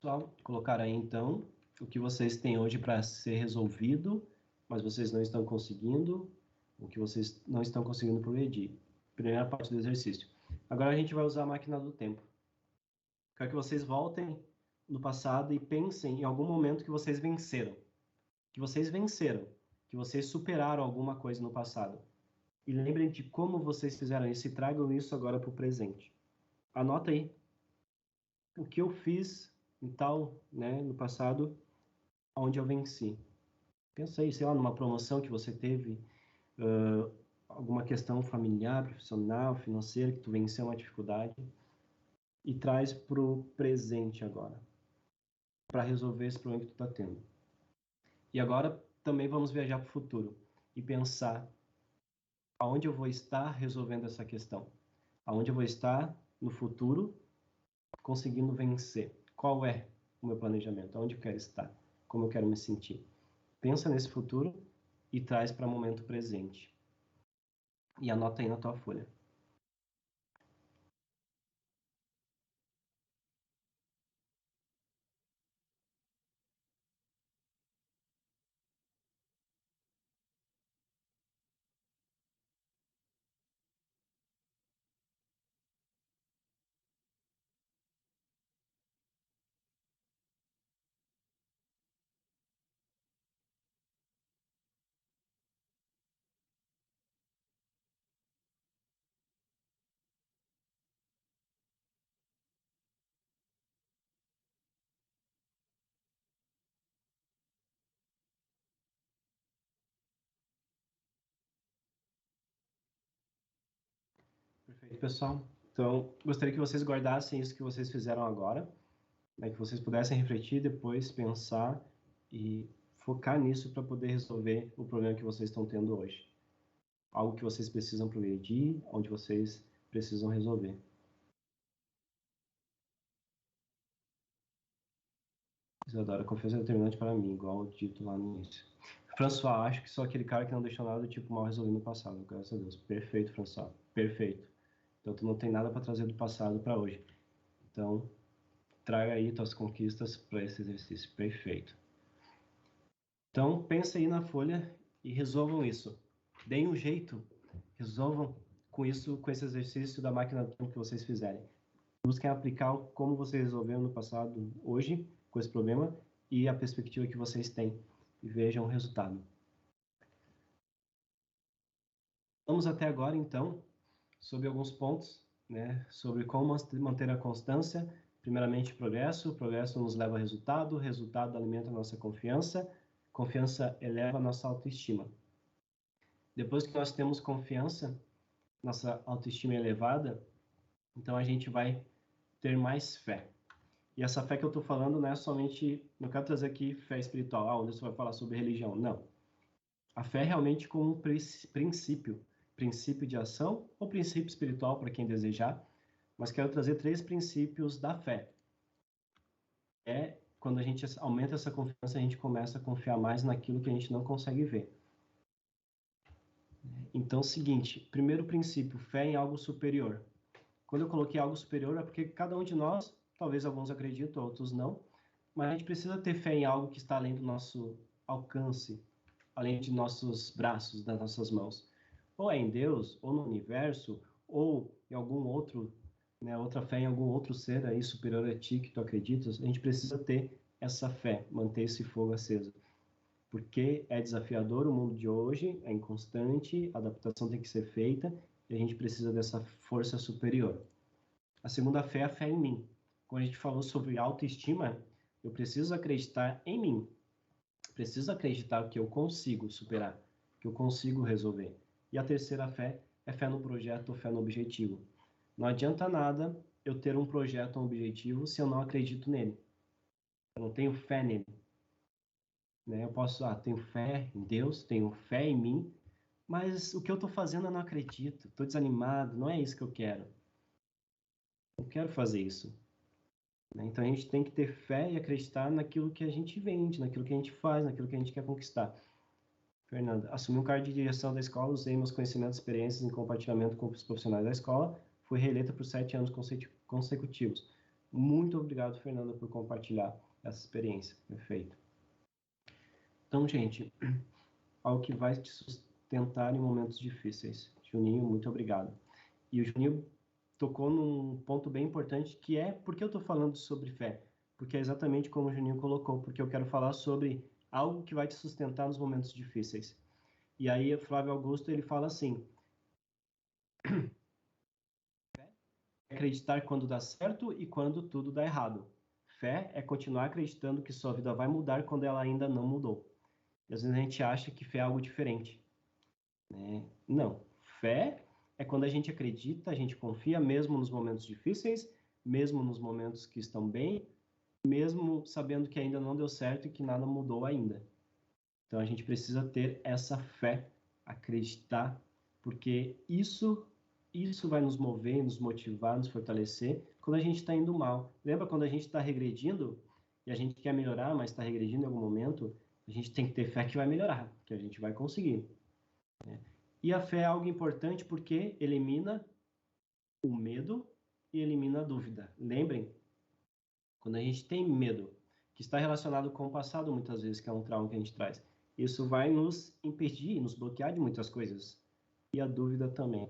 Pessoal, colocar aí então o que vocês têm hoje para ser resolvido, mas vocês não estão conseguindo, o que vocês não estão conseguindo progredir. Primeira parte do exercício. Agora a gente vai usar a máquina do tempo. Quero que vocês voltem no passado e pensem em algum momento que vocês venceram. Que vocês superaram alguma coisa no passado. E lembrem de como vocês fizeram isso e tragam isso agora para o presente. Anota aí. O que eu fiz em tal, né, no passado, onde eu venci. Pensa aí, sei lá, numa promoção que você teve, alguma questão familiar, profissional, financeira, que tu venceu uma dificuldade, e traz para o presente agora, para resolver esse problema que tu está tendo. E agora também vamos viajar para o futuro e pensar aonde eu vou estar resolvendo essa questão, aonde eu vou estar no futuro conseguindo vencer. Qual é o meu planejamento? Onde eu quero estar? Como eu quero me sentir? Pensa nesse futuro e traz para o momento presente. E anota aí na tua folha. Perfeito, pessoal. Então, gostaria que vocês guardassem isso que vocês fizeram agora, né, que vocês pudessem refletir, depois pensar e focar nisso para poder resolver o problema que vocês estão tendo hoje. Algo que vocês precisam progredir, onde vocês precisam resolver. Isadora, confiança é determinante para mim, igual dito lá no início. François, acho que sou aquele cara que não deixou nada do tipo mal resolvido no passado, graças a Deus. Perfeito, François, perfeito. Então, tu não tem nada para trazer do passado para hoje. Então, traga aí tuas conquistas para esse exercício. Perfeito. Então, pensa aí na folha e resolvam isso. Deem um jeito, resolvam com isso, com esse exercício da máquina do tempo que vocês fizerem. Busquem aplicar como vocês resolveram no passado, hoje, com esse problema, e a perspectiva que vocês têm. E vejam o resultado. Vamos até agora, então, sobre alguns pontos, né, sobre como manter a constância. Primeiramente, progresso. O progresso nos leva a resultado. O resultado alimenta a nossa confiança. Confiança eleva a nossa autoestima. Depois que nós temos confiança, nossa autoestima é elevada, então a gente vai ter mais fé. E essa fé que eu estou falando não é somente, não quero trazer aqui fé espiritual, onde você vai falar sobre religião, não. A fé é realmente como um princípio de ação ou princípio espiritual para quem desejar, mas quero trazer 3 princípios da fé. Quando a gente aumenta essa confiança, a gente começa a confiar mais naquilo que a gente não consegue ver. Então, seguinte, primeiro princípio, fé em algo superior. Quando eu coloquei algo superior é porque cada um de nós, talvez alguns acreditam, outros não, mas a gente precisa ter fé em algo que está além do nosso alcance, além de nossos braços, das nossas mãos. Ou é em Deus, ou no universo, ou em algum outro, né, outra fé em algum outro ser aí superior a ti que tu acreditas. A gente precisa ter essa fé, manter esse fogo aceso. Porque é desafiador o mundo de hoje, é inconstante, a adaptação tem que ser feita e a gente precisa dessa força superior. A segunda fé é a fé em mim. Quando a gente falou sobre autoestima, eu preciso acreditar em mim. Preciso acreditar que eu consigo superar, que eu consigo resolver. E a terceira fé é fé no projeto ou fé no objetivo. Não adianta nada eu ter um projeto ou um objetivo se eu não acredito nele. Eu não tenho fé nele. Né? Eu posso, tenho fé em Deus, tenho fé em mim, mas o que eu estou fazendo eu não acredito, estou desanimado, não é isso que eu quero. Não quero fazer isso. Né? Então a gente tem que ter fé e acreditar naquilo que a gente vende, naquilo que a gente faz, naquilo que a gente quer conquistar. Fernanda, assumi um cargo de direção da escola, usei meus conhecimentos e experiências em compartilhamento com os profissionais da escola, fui reeleita por 7 anos consecutivos. Muito obrigado, Fernanda, por compartilhar essa experiência. Perfeito. Então, gente, algo que vai te sustentar em momentos difíceis. Juninho, muito obrigado. E o Juninho tocou num ponto bem importante, que é por que eu estou falando sobre fé? Porque é exatamente como o Juninho colocou, porque eu quero falar sobre algo que vai te sustentar nos momentos difíceis. E aí, o Flávio Augusto, ele fala assim, fé é acreditar quando dá certo e quando tudo dá errado. Fé é continuar acreditando que sua vida vai mudar quando ela ainda não mudou. E às vezes a gente acha que fé é algo diferente. Né? Não. Fé é quando a gente acredita, a gente confia, mesmo nos momentos difíceis, mesmo nos momentos que estão bem, mesmo sabendo que ainda não deu certo e que nada mudou ainda. Então a gente precisa ter essa fé, acreditar, porque isso vai nos mover, nos motivar, nos fortalecer quando a gente está indo mal. Lembra quando a gente está regredindo e a gente quer melhorar, mas está regredindo em algum momento? A gente tem que ter fé que vai melhorar, que a gente vai conseguir. Né? E a fé é algo importante porque elimina o medo e elimina a dúvida. Lembrem, quando a gente tem medo, que está relacionado com o passado muitas vezes, que é um trauma que a gente traz, isso vai nos impedir, nos bloquear de muitas coisas. E a dúvida também.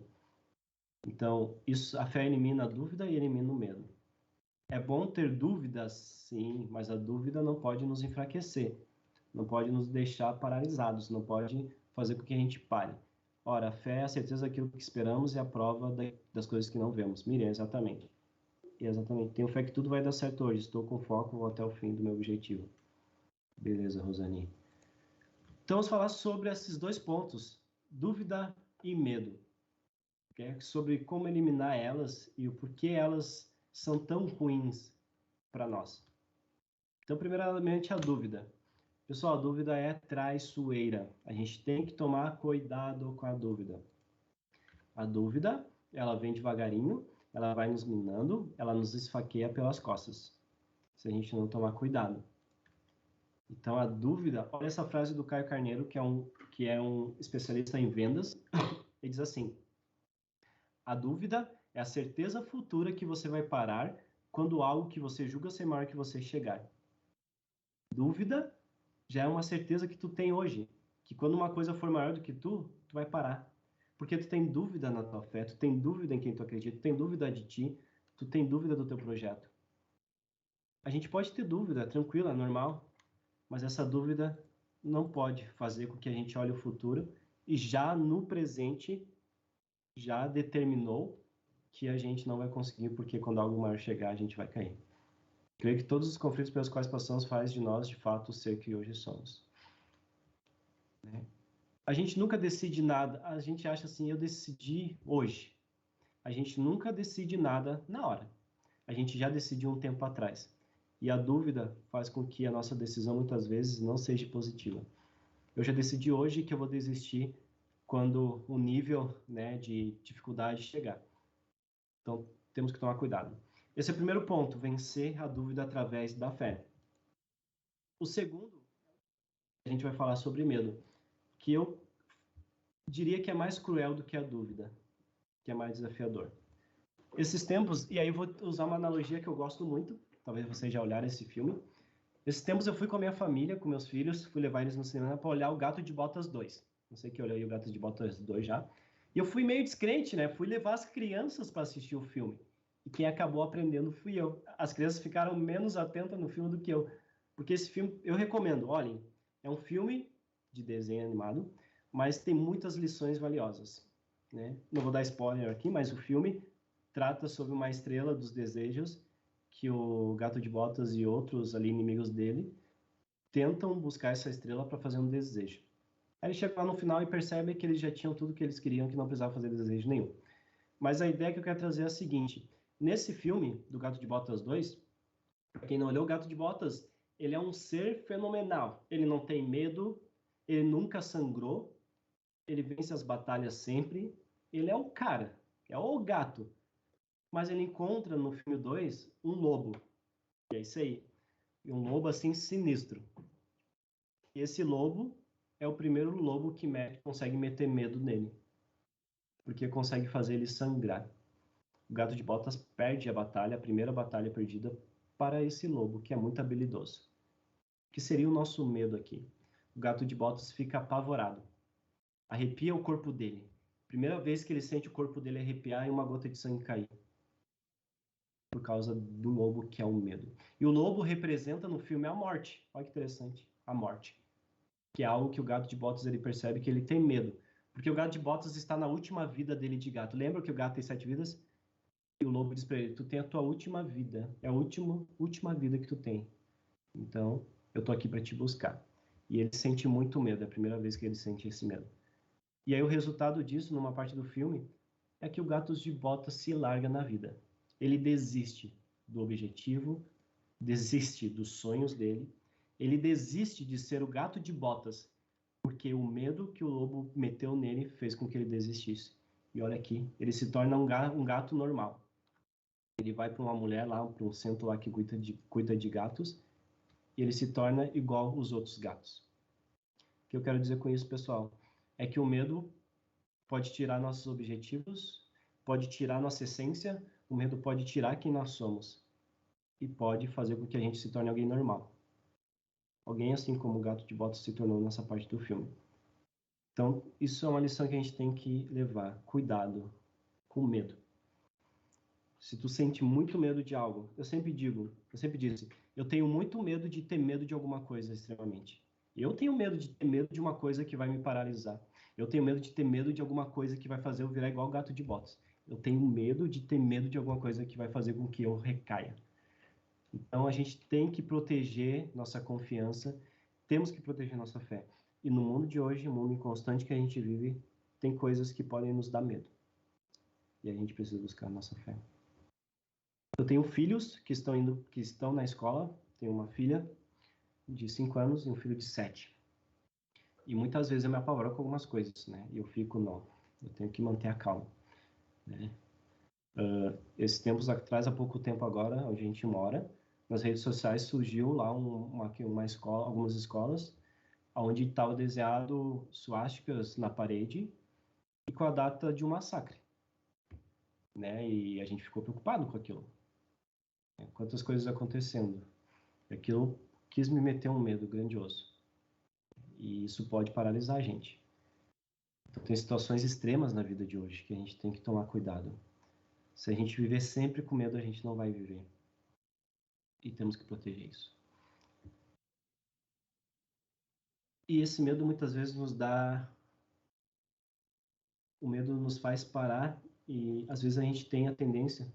Então, a fé elimina a dúvida e elimina o medo. É bom ter dúvidas, sim, mas a dúvida não pode nos enfraquecer. Não pode nos deixar paralisados, não pode fazer com que a gente pare. Ora, a fé é a certeza daquilo que esperamos e a prova das coisas que não vemos. Miriam, exatamente. Exatamente. Tenho fé que tudo vai dar certo hoje. Estou com foco, vou até o fim do meu objetivo. Beleza, Rosani. Então, vamos falar sobre esses dois pontos, dúvida e medo. Okay? Sobre como eliminar elas e o porquê elas são tão ruins para nós. Então, primeiramente, a dúvida. Pessoal, a dúvida é traiçoeira. A gente tem que tomar cuidado com a dúvida. A dúvida, ela vem devagarinho, ela vai nos minando, ela nos esfaqueia pelas costas, se a gente não tomar cuidado. Então, a dúvida... Olha essa frase do Caio Carneiro, que é um especialista em vendas. Ele diz assim, a dúvida é a certeza futura que você vai parar quando algo que você julga ser maior que você chegar. Dúvida já é uma certeza que tu tem hoje, que quando uma coisa for maior do que tu vai parar. Porque tu tem dúvida na tua fé, tu tem dúvida em quem tu acredita, tu tem dúvida de ti, tu tem dúvida do teu projeto. A gente pode ter dúvida, tranquila, é normal, mas essa dúvida não pode fazer com que a gente olhe o futuro e já no presente já determinou que a gente não vai conseguir, porque quando algo maior chegar, a gente vai cair. Creio que todos os conflitos pelos quais passamos faz de nós, de fato, o ser que hoje somos. Né? A gente nunca decide nada. A gente acha assim, eu decidi hoje. A gente nunca decide nada na hora. A gente já decidiu um tempo atrás. E a dúvida faz com que a nossa decisão, muitas vezes, não seja positiva. Eu já decidi hoje que eu vou desistir quando o nível, né, de dificuldade chegar. Então, temos que tomar cuidado. Esse é o primeiro ponto, vencer a dúvida através da fé. O segundo, a gente vai falar sobre medo, que eu diria que é mais cruel do que a dúvida, que é mais desafiador. Esses tempos, e aí eu vou usar uma analogia que eu gosto muito, talvez vocês já olharam esse filme. Esses tempos eu fui com a minha família, com meus filhos, fui levar eles no cinema para olhar o Gato de Botas 2. Não sei que eu olhei o Gato de Botas 2 já. E eu fui meio descrente, né? Fui levar as crianças para assistir o filme. E quem acabou aprendendo fui eu. As crianças ficaram menos atentas no filme do que eu. Porque esse filme, eu recomendo, olhem, é um filme de desenho animado, mas tem muitas lições valiosas, né? Não vou dar spoiler aqui, mas o filme trata sobre uma estrela dos desejos que o Gato de Botas e outros ali inimigos dele tentam buscar essa estrela para fazer um desejo. Aí ele chega lá no final e percebe que eles já tinham tudo que eles queriam, que não precisava fazer desejo nenhum. Mas a ideia que eu quero trazer é a seguinte: nesse filme do Gato de Botas 2, para quem não olhou, o Gato de Botas, ele é um ser fenomenal. Ele não tem medo, ele nunca sangrou, ele vence as batalhas sempre, ele é o cara, é o gato. Mas ele encontra no filme 2 um lobo. E é isso aí. E um lobo assim sinistro. E esse lobo é o primeiro lobo que consegue meter medo nele. Porque consegue fazer ele sangrar. O Gato de Botas perde a batalha, a primeira batalha perdida, para esse lobo, que é muito habilidoso. Que seria o nosso medo aqui. O Gato de Botas fica apavorado. Arrepia o corpo dele. Primeira vez que ele sente o corpo dele arrepiar e uma gota de sangue cair. Por causa do lobo, que é o medo. E o lobo representa no filme a morte. Olha que interessante. A morte. Que é algo que o Gato de Botas ele percebe que ele tem medo. Porque o Gato de Botas está na última vida dele de gato. Lembra que o gato tem 7 vidas? E o lobo diz para ele: tu tem a tua última vida. É a última vida que tu tem. Então, eu tô aqui para te buscar. E ele sente muito medo. É a primeira vez que ele sente esse medo. E aí o resultado disso, numa parte do filme, é que o Gato de Botas se larga na vida. Ele desiste do objetivo, desiste dos sonhos dele, ele desiste de ser o Gato de Botas, porque o medo que o lobo meteu nele fez com que ele desistisse. E olha aqui, ele se torna um gato normal. Ele vai para uma mulher lá, para um centro lá que cuida de gatos, e ele se torna igual os outros gatos. O que eu quero dizer com isso, pessoal, é que o medo pode tirar nossos objetivos, pode tirar nossa essência, o medo pode tirar quem nós somos e pode fazer com que a gente se torne alguém normal. Alguém assim como o Gato de Botas se tornou nessa parte do filme. Então, isso é uma lição que a gente tem que levar. Cuidado com medo. Se tu sente muito medo de algo, eu sempre disse, eu tenho muito medo de ter medo de alguma coisa extremamente. Eu tenho medo de ter medo de uma coisa que vai me paralisar. Eu tenho medo de ter medo de alguma coisa que vai fazer eu virar igual o Gato de Botas. Eu tenho medo de ter medo de alguma coisa que vai fazer com que eu recaia. Então, a gente tem que proteger nossa confiança, temos que proteger nossa fé. E no mundo de hoje, no mundo inconstante que a gente vive, tem coisas que podem nos dar medo. E a gente precisa buscar a nossa fé. Eu tenho filhos que estão na escola. Tenho uma filha de 5 anos e um filho de 7. E muitas vezes eu me apavoro com algumas coisas, né? E eu fico, não, eu tenho que manter a calma, né? Esses tempos atrás, há pouco tempo agora, onde a gente mora, nas redes sociais surgiu lá uma escola, algumas escolas, onde estava desenhado suásticas na parede e com a data de um massacre, né? E a gente ficou preocupado com aquilo. Quantas coisas acontecendo. Aquilo quis me meter um medo grandioso. E isso pode paralisar a gente. Então, tem situações extremas na vida de hoje que a gente tem que tomar cuidado. Se a gente viver sempre com medo, a gente não vai viver. E temos que proteger isso. E esse medo muitas vezes nos dá... O medo nos faz parar e às vezes a gente tem a tendência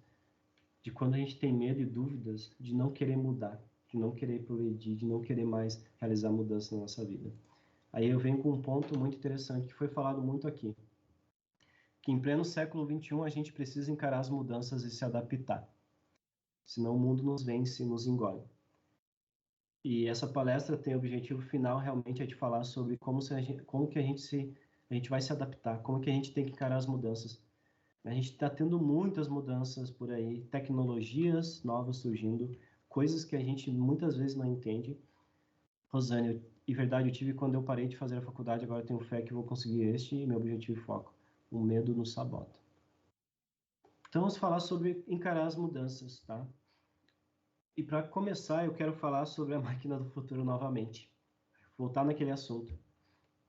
de, quando a gente tem medo e dúvidas, de não querer mudar, de não querer progredir, de não querer mais realizar mudança na nossa vida. Aí eu venho com um ponto muito interessante que foi falado muito aqui. Que em pleno século XXI a gente precisa encarar as mudanças e se adaptar. Senão o mundo nos vence e nos engole. E essa palestra tem o objetivo final realmente é de falar sobre como que a gente vai se adaptar, como que a gente tem que encarar as mudanças. A gente está tendo muitas mudanças por aí, tecnologias novas surgindo, coisas que a gente muitas vezes não entende. Rosane, em verdade, eu tive quando eu parei de fazer a faculdade, agora eu tenho fé que vou conseguir este meu objetivo e foco. O medo nos sabota. Então, vamos falar sobre encarar as mudanças, tá? E para começar, eu quero falar sobre a máquina do futuro novamente. Voltar naquele assunto,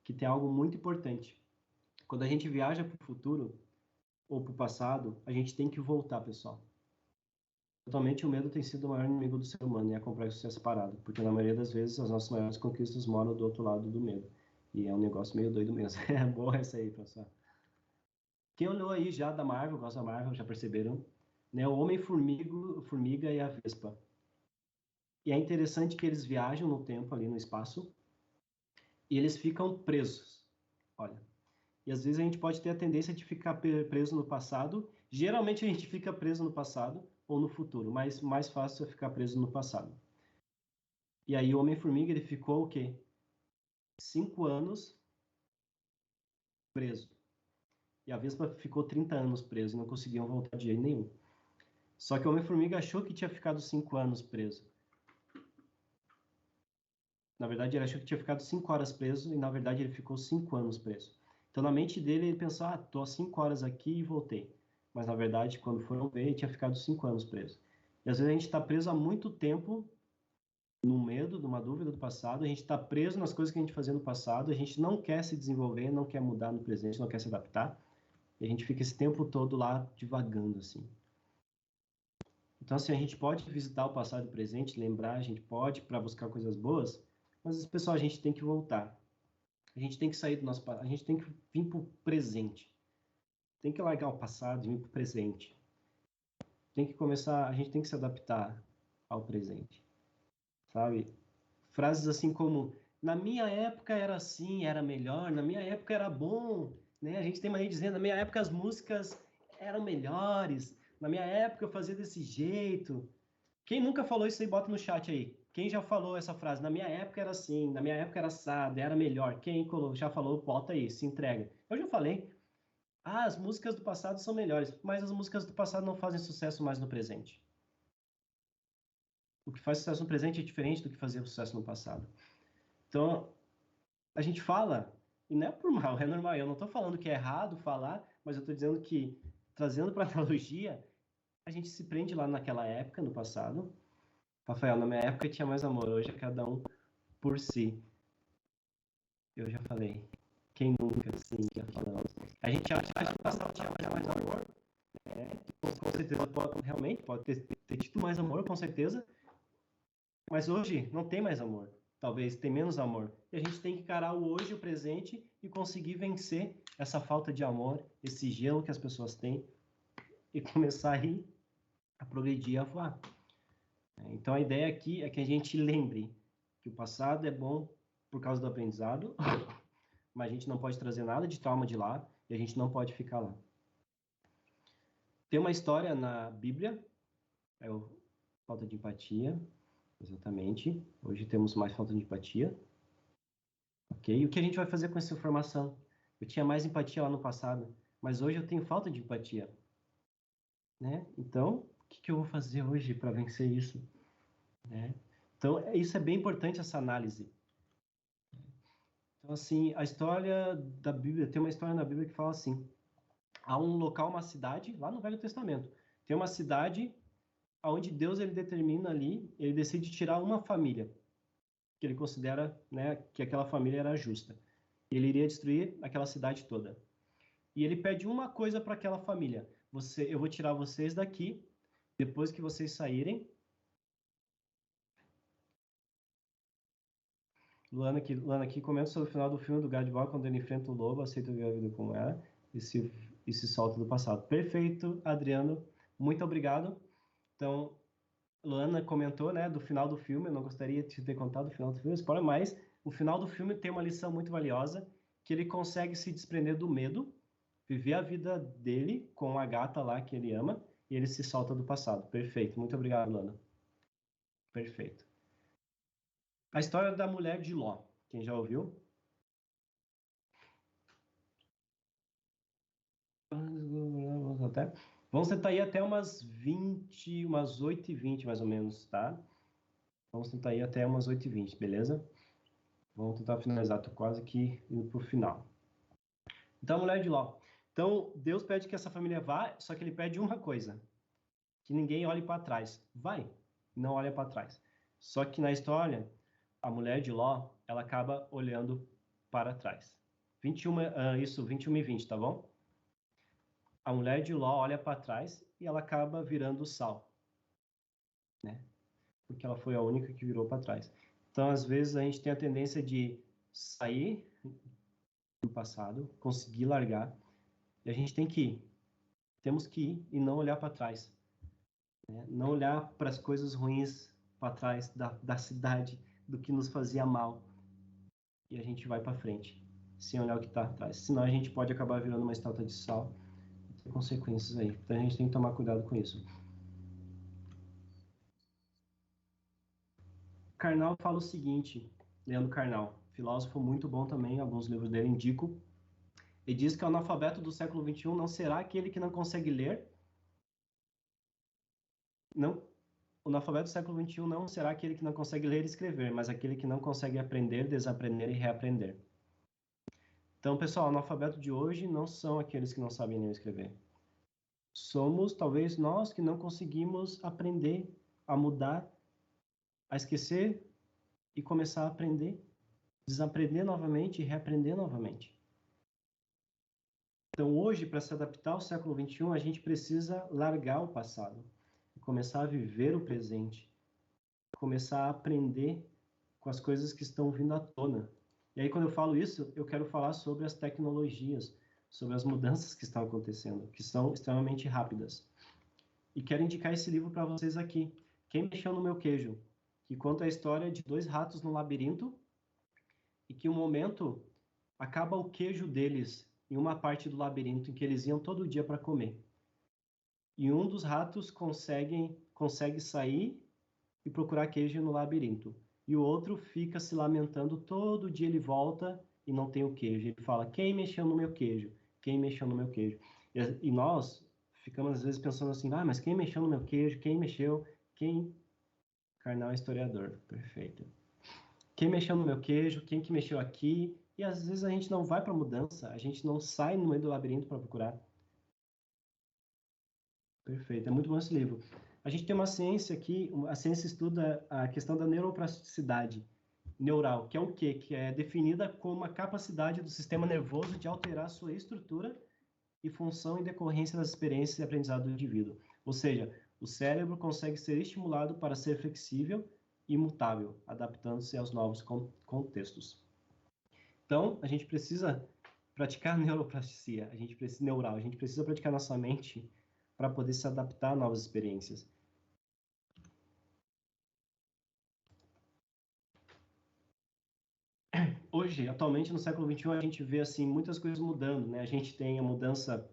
que tem algo muito importante. Quando a gente viaja para o futuro ou para o passado, a gente tem que voltar, pessoal. Atualmente, o medo tem sido o maior inimigo do ser humano e é complexo ser separado, porque na maioria das vezes as nossas maiores conquistas moram do outro lado do medo. E é um negócio meio doido mesmo. É boa essa aí, pessoal. Quem olhou aí já da Marvel, gosta da Marvel, já perceberam, né? O Homem-Formiga e a Vespa. E é interessante que eles viajam no tempo, ali no espaço, e eles ficam presos. Olha. E às vezes a gente pode ter a tendência de ficar preso no passado. Geralmente a gente fica preso no passado ou no futuro, mas mais fácil é ficar preso no passado. E aí o Homem-Formiga, ele ficou o quê? 5 anos preso. E a Vespa ficou 30 anos preso, não conseguiam voltar de jeito nenhum. Só que o Homem-Formiga achou que tinha ficado 5 anos preso. Na verdade, ele achou que tinha ficado 5 horas preso, e na verdade ele ficou 5 anos preso. Então, na mente dele, ele pensou, tô há 5 horas aqui e voltei. Mas, na verdade, quando foram ver, ele tinha ficado 5 anos preso. E, às vezes, a gente está preso há muito tempo no medo, numa dúvida do passado, a gente está preso nas coisas que a gente fazia no passado, a gente não quer se desenvolver, não quer mudar no presente, não quer se adaptar, e a gente fica esse tempo todo lá divagando, assim. Então, assim, a gente pode visitar o passado e o presente, lembrar, a gente pode para buscar coisas boas, mas, pessoal, a gente tem que voltar. A gente tem que sair do nosso passado, a gente tem que vir para o presente. Tem que largar o passado e vir para o presente. Tem que começar, a gente tem que se adaptar ao presente. Sabe? Frases assim como, na minha época era assim, era melhor, na minha época era bom, né? A gente tem mania dizendo, na minha época as músicas eram melhores, na minha época eu fazia desse jeito. Quem nunca falou isso aí, bota no chat aí. Quem já falou essa frase? Na minha época era assim, na minha época era assado, era melhor. Quem já falou, bota aí, se entrega. Eu já falei. As músicas do passado são melhores, mas as músicas do passado não fazem sucesso mais no presente. O que faz sucesso no presente é diferente do que fazia sucesso no passado. Então, a gente fala, e não é por mal, é normal. Eu não estou falando que é errado falar, mas eu estou dizendo que, trazendo para a analogia, a gente se prende lá naquela época, no passado. Rafael, na minha época tinha mais amor, hoje é cada um por si. Eu já falei. Quem nunca, sim, já falamos. A gente acha que no passado tinha mais amor. Com certeza, realmente, pode ter tido mais amor, com certeza. Mas hoje não tem mais amor. Talvez tem menos amor. E a gente tem que encarar o hoje, o presente, e conseguir vencer essa falta de amor, esse gelo que as pessoas têm, e começar a ir, a progredir, a voar. Então, a ideia aqui é que a gente lembre que o passado é bom por causa do aprendizado, mas a gente não pode trazer nada de trauma de lá, e a gente não pode ficar lá. Tem uma história na Bíblia, falta de empatia, exatamente. Hoje temos mais falta de empatia. Ok? E o que a gente vai fazer com essa informação? Eu tinha mais empatia lá no passado, mas hoje eu tenho falta de empatia. Né? Então, o que eu vou fazer hoje para vencer isso? Né? Então, isso é bem importante, essa análise. Então, assim, a história da Bíblia, tem uma história na Bíblia que fala assim, há um local, uma cidade, lá no Velho Testamento, tem uma cidade onde Deus, ele determina ali, ele decide tirar uma família, que ele considera, né, que aquela família era justa. Ele iria destruir aquela cidade toda. E ele pede uma coisa para aquela família, eu vou tirar vocês daqui, depois que vocês saírem. Luana aqui comenta sobre o final do filme do Gadboy, quando ele enfrenta o lobo, aceita ver a vida como era, e se solta do passado. Perfeito, Adriano. Muito obrigado. Então, Luana comentou, né, do final do filme. Eu não gostaria de ter contado o final do filme, spoiler, mas o final do filme tem uma lição muito valiosa, que ele consegue se desprender do medo, viver a vida dele com a gata lá que ele ama, e ele se solta do passado. Perfeito. Muito obrigado, Luana. Perfeito. A história da mulher de Ló. Quem já ouviu? Vamos tentar ir até umas 8h20, mais ou menos, tá? Vamos tentar ir até umas 8h20, beleza? Vamos tentar finalizar, tô quase que indo pro final. Então, a mulher de Ló. Então, Deus pede que essa família vá, só que ele pede uma coisa, que ninguém olhe para trás. Vai, não olha para trás. Só que na história, a mulher de Ló, ela acaba olhando para trás. 21h20, tá bom? A mulher de Ló olha para trás e ela acaba virando sal, né? Porque ela foi a única que virou para trás. Então, às vezes, a gente tem a tendência de sair no passado, conseguir largar, e a gente temos que ir e não olhar para trás, né? Não olhar para as coisas ruins para trás da cidade, do que nos fazia mal, e a gente vai para frente, sem olhar o que está atrás. Senão a gente pode acabar virando uma estátua de sal, e ter consequências aí. Então a gente tem que tomar cuidado com isso. Karnal fala o seguinte, Leandro Karnal, filósofo muito bom também, alguns livros dele indico. Ele diz que o analfabeto do século XXI não será aquele que não consegue ler. Não, o analfabeto do século XXI não será aquele que não consegue ler e escrever, mas aquele que não consegue aprender, desaprender e reaprender. Então, pessoal, o analfabeto de hoje não são aqueles que não sabem ler e escrever. Somos, talvez, nós que não conseguimos aprender a mudar, a esquecer e começar a aprender, desaprender novamente e reaprender novamente. Então, hoje, para se adaptar ao século XXI, a gente precisa largar o passado, começar a viver o presente, começar a aprender com as coisas que estão vindo à tona. E aí, quando eu falo isso, eu quero falar sobre as tecnologias, sobre as mudanças que estão acontecendo, que são extremamente rápidas. E quero indicar esse livro para vocês aqui. Quem Mexeu no Meu Queijo, que conta a história de 2 ratos no labirinto e que um momento acaba o queijo deles em uma parte do labirinto em que eles iam todo dia para comer. E um dos ratos consegue sair e procurar queijo no labirinto. E o outro fica se lamentando, todo dia ele volta e não tem o queijo. Ele fala, quem mexeu no meu queijo? Quem mexeu no meu queijo? E nós ficamos às vezes pensando assim, mas quem mexeu no meu queijo? Quem mexeu? Quem? Karnal é historiador, perfeito. Quem mexeu no meu queijo? Quem que mexeu aqui? E às vezes a gente não vai para a mudança, a gente não sai no meio do labirinto para procurar. Perfeito, é muito bom esse livro. A gente tem uma ciência aqui, a ciência estuda a questão da neuroplasticidade neural, que é o quê? Que é definida como a capacidade do sistema nervoso de alterar sua estrutura e função em decorrência das experiências e aprendizado do indivíduo. Ou seja, o cérebro consegue ser estimulado para ser flexível e mutável, adaptando-se aos novos contextos. Então, a gente precisa praticar neuroplasticia, a gente precisa praticar nossa mente para poder se adaptar a novas experiências. Hoje, atualmente, no século XXI, a gente vê assim muitas coisas mudando, né? A gente tem a mudança,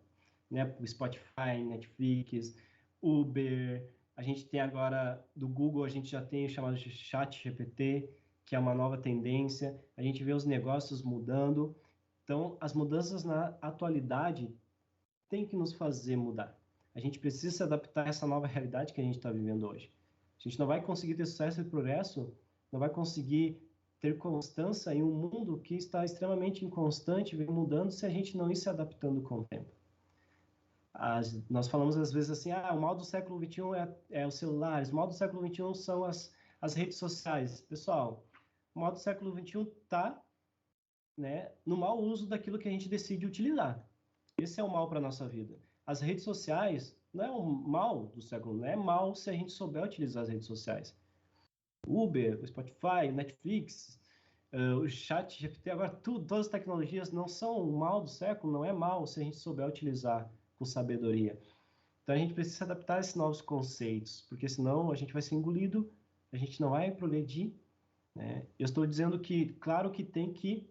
né, para o Spotify, Netflix, Uber. A gente tem agora do Google, a gente já tem o chamado ChatGPT, que é uma nova tendência. A gente vê os negócios mudando. Então, as mudanças na atualidade têm que nos fazer mudar. A gente precisa se adaptar a essa nova realidade que a gente está vivendo hoje. A gente não vai conseguir ter sucesso e progresso, não vai conseguir ter constância em um mundo que está extremamente inconstante, vem mudando, se a gente não ir se adaptando com o tempo. Nós falamos às vezes assim, o mal do século XXI é os celulares, o mal do século XXI são as redes sociais. Pessoal, o mal do século XXI está, né, no mau uso daquilo que a gente decide utilizar. Esse é o mal para a nossa vida. As redes sociais não é o mal do século, não é mal se a gente souber utilizar as redes sociais. Uber, o Spotify, Netflix, o ChatGPT, agora todas as tecnologias não são o mal do século, não é mal se a gente souber utilizar com sabedoria. Então a gente precisa se adaptar a esses novos conceitos, porque senão a gente vai ser engolido, a gente não vai progredir, né? Eu estou dizendo que, claro que tem que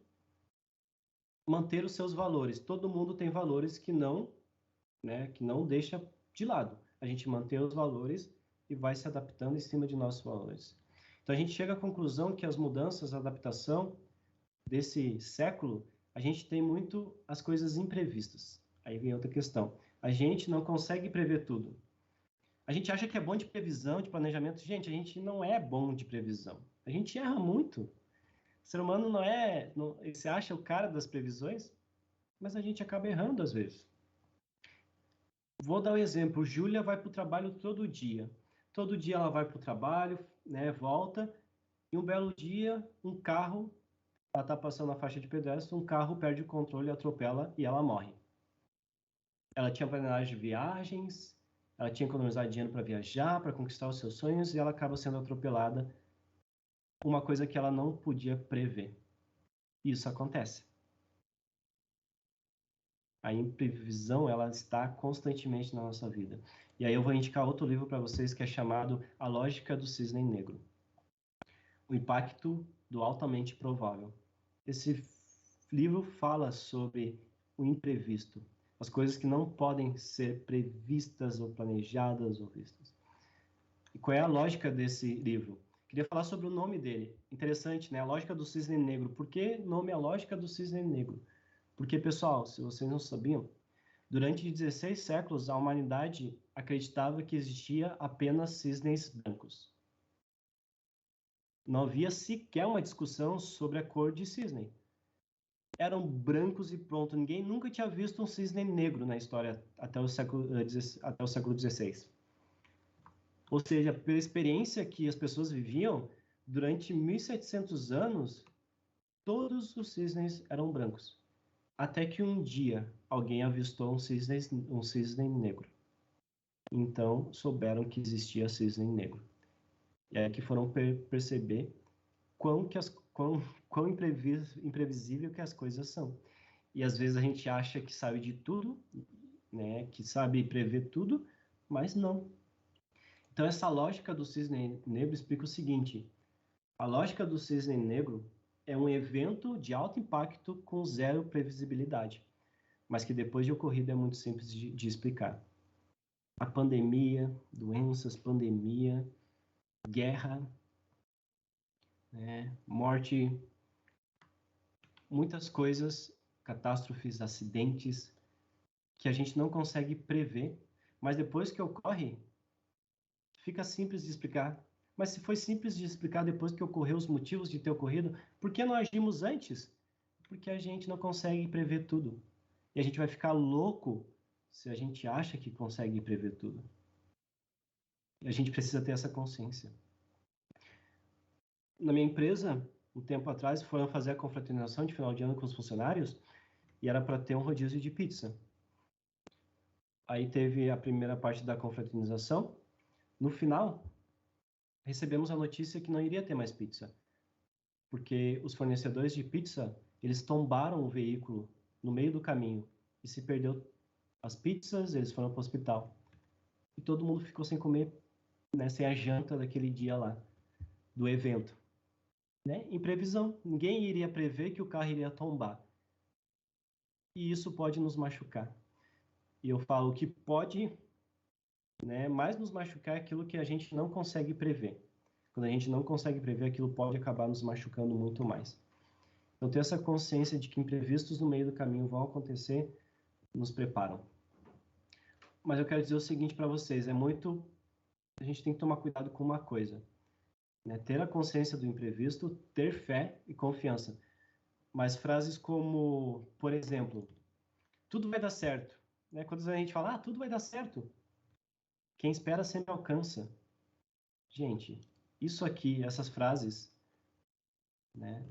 manter os seus valores. Todo mundo tem valores que não deixa de lado. A gente mantém os valores e vai se adaptando em cima de nossos valores. Então a gente chega à conclusão que as mudanças, a adaptação desse século, a gente tem muito as coisas imprevistas. Aí vem outra questão. A gente não consegue prever tudo. A gente acha que é bom de previsão, de planejamento. Gente, a gente não é bom de previsão. A gente erra muito. O ser humano ele se acha o cara das previsões, mas a gente acaba errando às vezes. Vou dar um exemplo. Júlia vai para o trabalho todo dia. Todo dia ela vai para o trabalho, né, volta, e um belo dia, um carro, ela está passando na faixa de pedestre, um carro perde o controle, atropela e ela morre. Ela tinha planejado viagens, ela tinha economizado dinheiro para viajar, para conquistar os seus sonhos, e ela acaba sendo atropelada, uma coisa que ela não podia prever. Isso acontece. A imprevisão, ela está constantemente na nossa vida. E aí eu vou indicar outro livro para vocês que é chamado A Lógica do Cisne Negro. O impacto do altamente provável. Esse livro fala sobre o imprevisto, as coisas que não podem ser previstas ou planejadas ou vistas. E qual é a lógica desse livro? Queria falar sobre o nome dele. Interessante, né? A Lógica do Cisne Negro. Por que nome A Lógica do Cisne Negro? Porque, pessoal, se vocês não sabiam, durante 16 séculos a humanidade acreditava que existia apenas cisnes brancos. Não havia sequer uma discussão sobre a cor de cisne. Eram brancos e pronto. Ninguém nunca tinha visto um cisne negro na história até o século XVI. Ou seja, pela experiência que as pessoas viviam, durante 1.700 anos, todos os cisnes eram brancos. Até que um dia alguém avistou um cisne negro. Então souberam que existia cisne negro. E aí que foram perceber quão imprevisível que as coisas são. E às vezes a gente acha que sabe de tudo, né, que sabe prever tudo, mas não. Então essa lógica do cisne negro explica o seguinte: a lógica do cisne negro é um evento de alto impacto com zero previsibilidade, mas que depois de ocorrido é muito simples de explicar. A pandemia, doenças, pandemia, guerra, né, morte, muitas coisas, catástrofes, acidentes, que a gente não consegue prever, mas depois que ocorre, fica simples de explicar. Mas se foi simples de explicar depois que ocorreu os motivos de ter ocorrido, por que não agimos antes? Porque a gente não consegue prever tudo. E a gente vai ficar louco se a gente acha que consegue prever tudo. E a gente precisa ter essa consciência. Na minha empresa, um tempo atrás, foram fazer a confraternização de final de ano com os funcionários e era para ter um rodízio de pizza. Aí teve a primeira parte da confraternização. No final, recebemos a notícia que não iria ter mais pizza, porque os fornecedores de pizza, eles tombaram o veículo no meio do caminho e se perdeu as pizzas, eles foram para o hospital. E todo mundo ficou sem comer, né, sem a janta daquele dia lá, do evento. Né? Em previsão, ninguém iria prever que o carro iria tombar. E isso pode nos machucar. E eu falo que pode, né, mais nos machucar aquilo que a gente não consegue prever. Quando a gente não consegue prever, aquilo pode acabar nos machucando muito mais. Então, ter essa consciência de que imprevistos no meio do caminho vão acontecer, nos preparam. Mas eu quero dizer o seguinte para vocês, a gente tem que tomar cuidado com uma coisa, né? Ter a consciência do imprevisto, ter fé e confiança. Mas frases como, por exemplo, tudo vai dar certo, né? Quando a gente fala, tudo vai dar certo, quem espera sempre alcança. Gente, isso aqui, essas frases, né,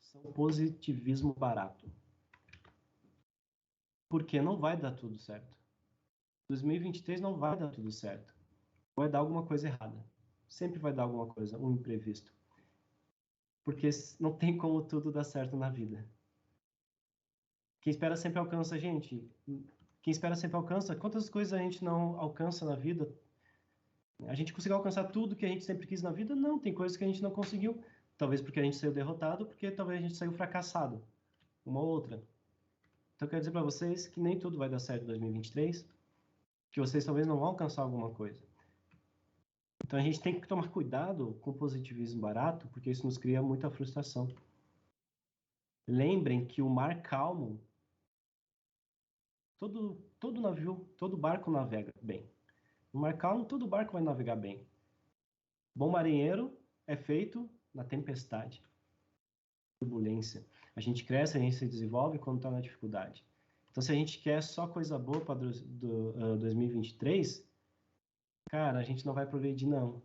são positivismo barato. Porque não vai dar tudo certo. 2023 não vai dar tudo certo. Vai dar alguma coisa errada. Sempre vai dar alguma coisa, um imprevisto. Porque não tem como tudo dar certo na vida. Quem espera sempre alcança, gente. Quem espera sempre alcança. Quantas coisas a gente não alcança na vida? A gente conseguiu alcançar tudo que a gente sempre quis na vida? Não, tem coisas que a gente não conseguiu. Talvez porque a gente saiu derrotado, porque talvez a gente saiu fracassado. Uma ou outra. Então eu quero dizer para vocês que nem tudo vai dar certo em 2023, que vocês talvez não vão alcançar alguma coisa. Então a gente tem que tomar cuidado com o positivismo barato, porque isso nos cria muita frustração. Lembrem que o mar calmo, todo navio, todo barco navega bem. No mar calmo, todo barco vai navegar bem. Bom marinheiro é feito na tempestade, turbulência. A gente cresce, a gente se desenvolve quando está na dificuldade. Então, se a gente quer só coisa boa para 2023, cara, a gente não vai progredir, não.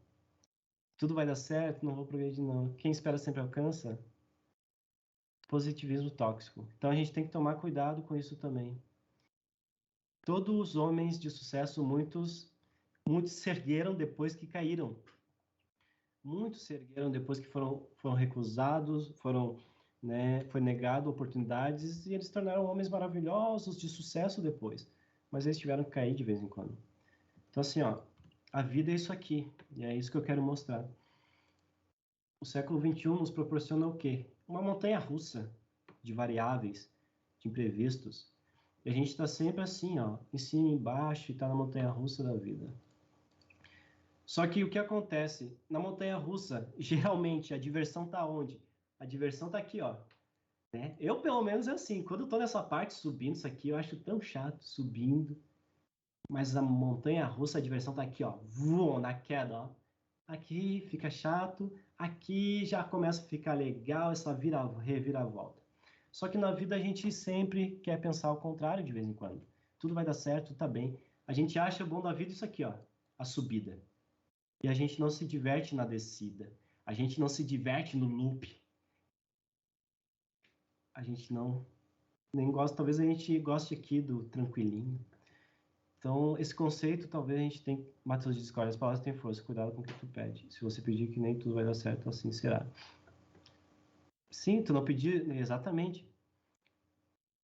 Tudo vai dar certo, não vou progredir, não. Quem espera sempre alcança. Positivismo tóxico. Então, a gente tem que tomar cuidado com isso também. Todos os homens de sucesso, muitos se ergueram depois que caíram. Muitos se ergueram depois que foram recusados, foram né? Foi negado oportunidades e eles se tornaram homens maravilhosos, de sucesso depois. Mas eles tiveram que cair de vez em quando. Então, assim, ó, a vida é isso aqui, e é isso que eu quero mostrar. O século XXI nos proporciona o quê? Uma montanha-russa de variáveis, de imprevistos. E a gente está sempre assim, ó, em cima e embaixo, e está na montanha-russa da vida. Só que o que acontece? Na montanha-russa, geralmente, a diversão está onde? A diversão está aqui, ó. Né? Eu, pelo menos, é assim, quando eu estou nessa parte subindo isso aqui, eu acho tão chato, subindo. Mas a montanha-russa, a diversão está aqui, ó, voam, na queda, ó. Aqui fica chato, aqui já começa a ficar legal, essa reviravolta. Só que na vida a gente sempre quer pensar ao contrário de vez em quando. Tudo vai dar certo, tá bem. A gente acha bom da vida isso aqui, ó, a subida. E a gente não se diverte na descida. A gente não se diverte no loop. A gente não nem gosta, talvez a gente goste aqui do tranquilinho. Então, esse conceito, talvez a gente tenha... Mateus de discórdia, as palavras têm força, cuidado com o que tu pede. Se você pedir que nem tudo vai dar certo, assim será. Sim, tu não pedir... Exatamente.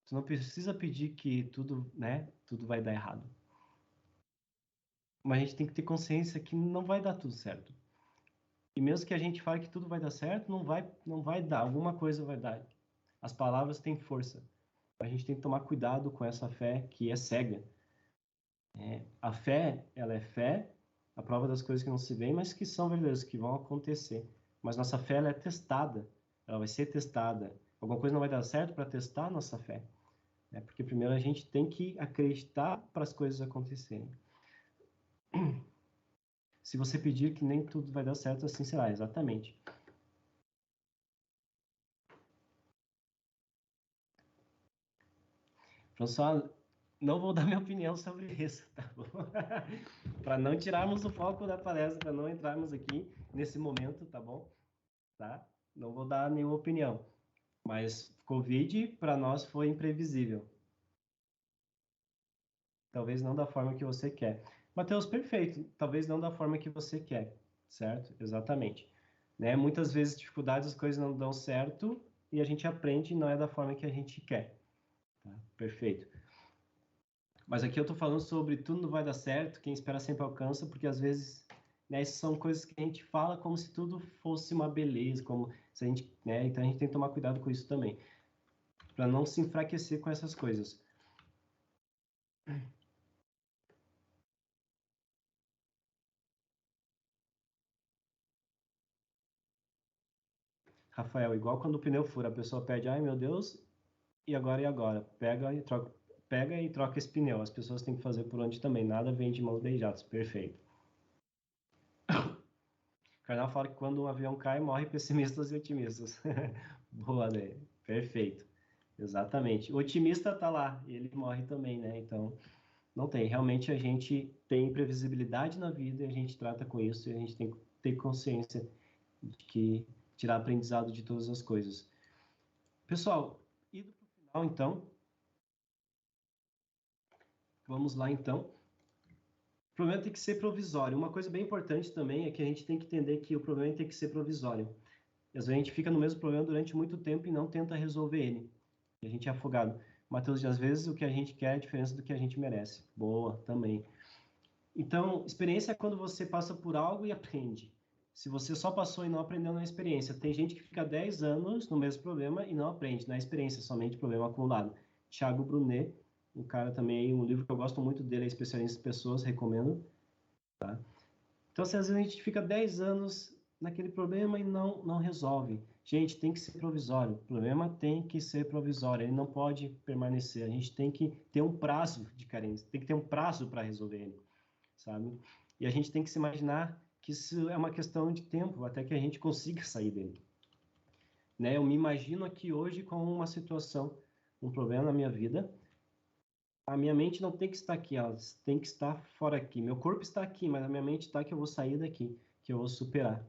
Tu não precisa pedir que tudo, né, tudo vai dar errado. Mas a gente tem que ter consciência que não vai dar tudo certo. E mesmo que a gente fale que tudo vai dar certo, não vai dar. Alguma coisa vai dar. As palavras têm força. A gente tem que tomar cuidado com essa fé que é cega. A fé, ela é fé, a prova das coisas que não se veem, mas que são verdadeiras, que vão acontecer. Mas nossa fé, ela é testada, ela vai ser testada. Alguma coisa não vai dar certo para testar a nossa fé. Porque primeiro a gente tem que acreditar para as coisas acontecerem. Se você pedir que nem tudo vai dar certo, assim será, exatamente. François, não vou dar minha opinião sobre isso, tá bom? Para não tirarmos o foco da palestra, para não entrarmos aqui nesse momento, tá bom? Tá? Não vou dar nenhuma opinião. Mas Covid, para nós, foi imprevisível. Talvez não da forma que você quer. Mateus, perfeito. Talvez não da forma que você quer, certo? Exatamente. Né? Muitas vezes, dificuldades, as coisas não dão certo e a gente aprende e não é da forma que a gente quer. Tá? Perfeito. Mas aqui eu estou falando sobre tudo não vai dar certo, quem espera sempre alcança, porque às vezes, né, isso são coisas que a gente fala como se tudo fosse uma beleza, como se a gente, né, então a gente tem que tomar cuidado com isso também, para não se enfraquecer com essas coisas. Rafael, igual quando o pneu fura, a pessoa pede, ai meu Deus, e agora? Pega e troca esse pneu. As pessoas têm que fazer por onde também, nada vem de mãos beijadas, perfeito. Karnal fala que quando um avião cai, morre pessimistas e otimistas. Boa, né? Perfeito. Exatamente. O otimista tá lá, e ele morre também, né? Então, não tem. Realmente, a gente tem imprevisibilidade na vida e a gente trata com isso e a gente tem que ter consciência de que tirar aprendizado de todas as coisas. Pessoal, indo para o final, então. Vamos lá, então. O problema tem que ser provisório. Uma coisa bem importante também é que a gente tem que entender que o problema tem que ser provisório. Às vezes a gente fica no mesmo problema durante muito tempo e não tenta resolver ele. E a gente é afogado. Mateus, às vezes o que a gente quer é a diferença do que a gente merece. Boa, também. Então, experiência é quando você passa por algo e aprende. Se você só passou e não aprendeu na experiência. Tem gente que fica 10 anos no mesmo problema e não aprende na experiência, somente problema acumulado. Thiago Brunet, um cara também, um livro que eu gosto muito dele, é Especialista em Pessoas, recomendo. Tá? Então, às vezes a gente fica 10 anos naquele problema e não resolve. Gente, tem que ser provisório. O problema tem que ser provisório. Ele não pode permanecer. A gente tem que ter um prazo de carência. Tem que ter um prazo para resolver ele, sabe? E a gente tem que se imaginar que isso é uma questão de tempo até que a gente consiga sair dele. Né? Eu me imagino aqui hoje com uma situação, um problema na minha vida. A minha mente não tem que estar aqui, ela tem que estar fora aqui. Meu corpo está aqui, mas a minha mente está que eu vou sair daqui, que eu vou superar.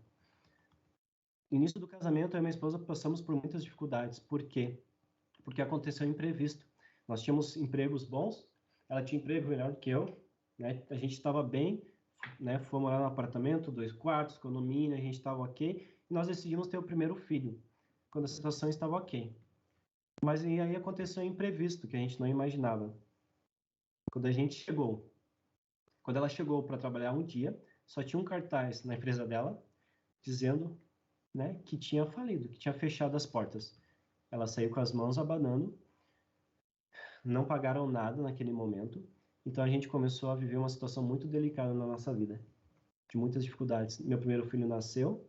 No início do casamento, eu e minha esposa passamos por muitas dificuldades. Por quê? Porque aconteceu um imprevisto. Nós tínhamos empregos bons, ela tinha emprego melhor do que eu, né? A gente estava bem, né? Foi morar num apartamento, 2 quartos, condomínio, a gente estava ok, e nós decidimos ter o primeiro filho. quando a situação estava ok. Mas e aí aconteceu um imprevisto que a gente não imaginava. Quando ela chegou para trabalhar um dia, só tinha um cartaz na empresa dela dizendo, né, que tinha falido, que tinha fechado as portas. Ela saiu com as mãos abanando, não pagaram nada naquele momento, então a gente começou a viver uma situação muito delicada na nossa vida, de muitas dificuldades. Meu primeiro filho nasceu,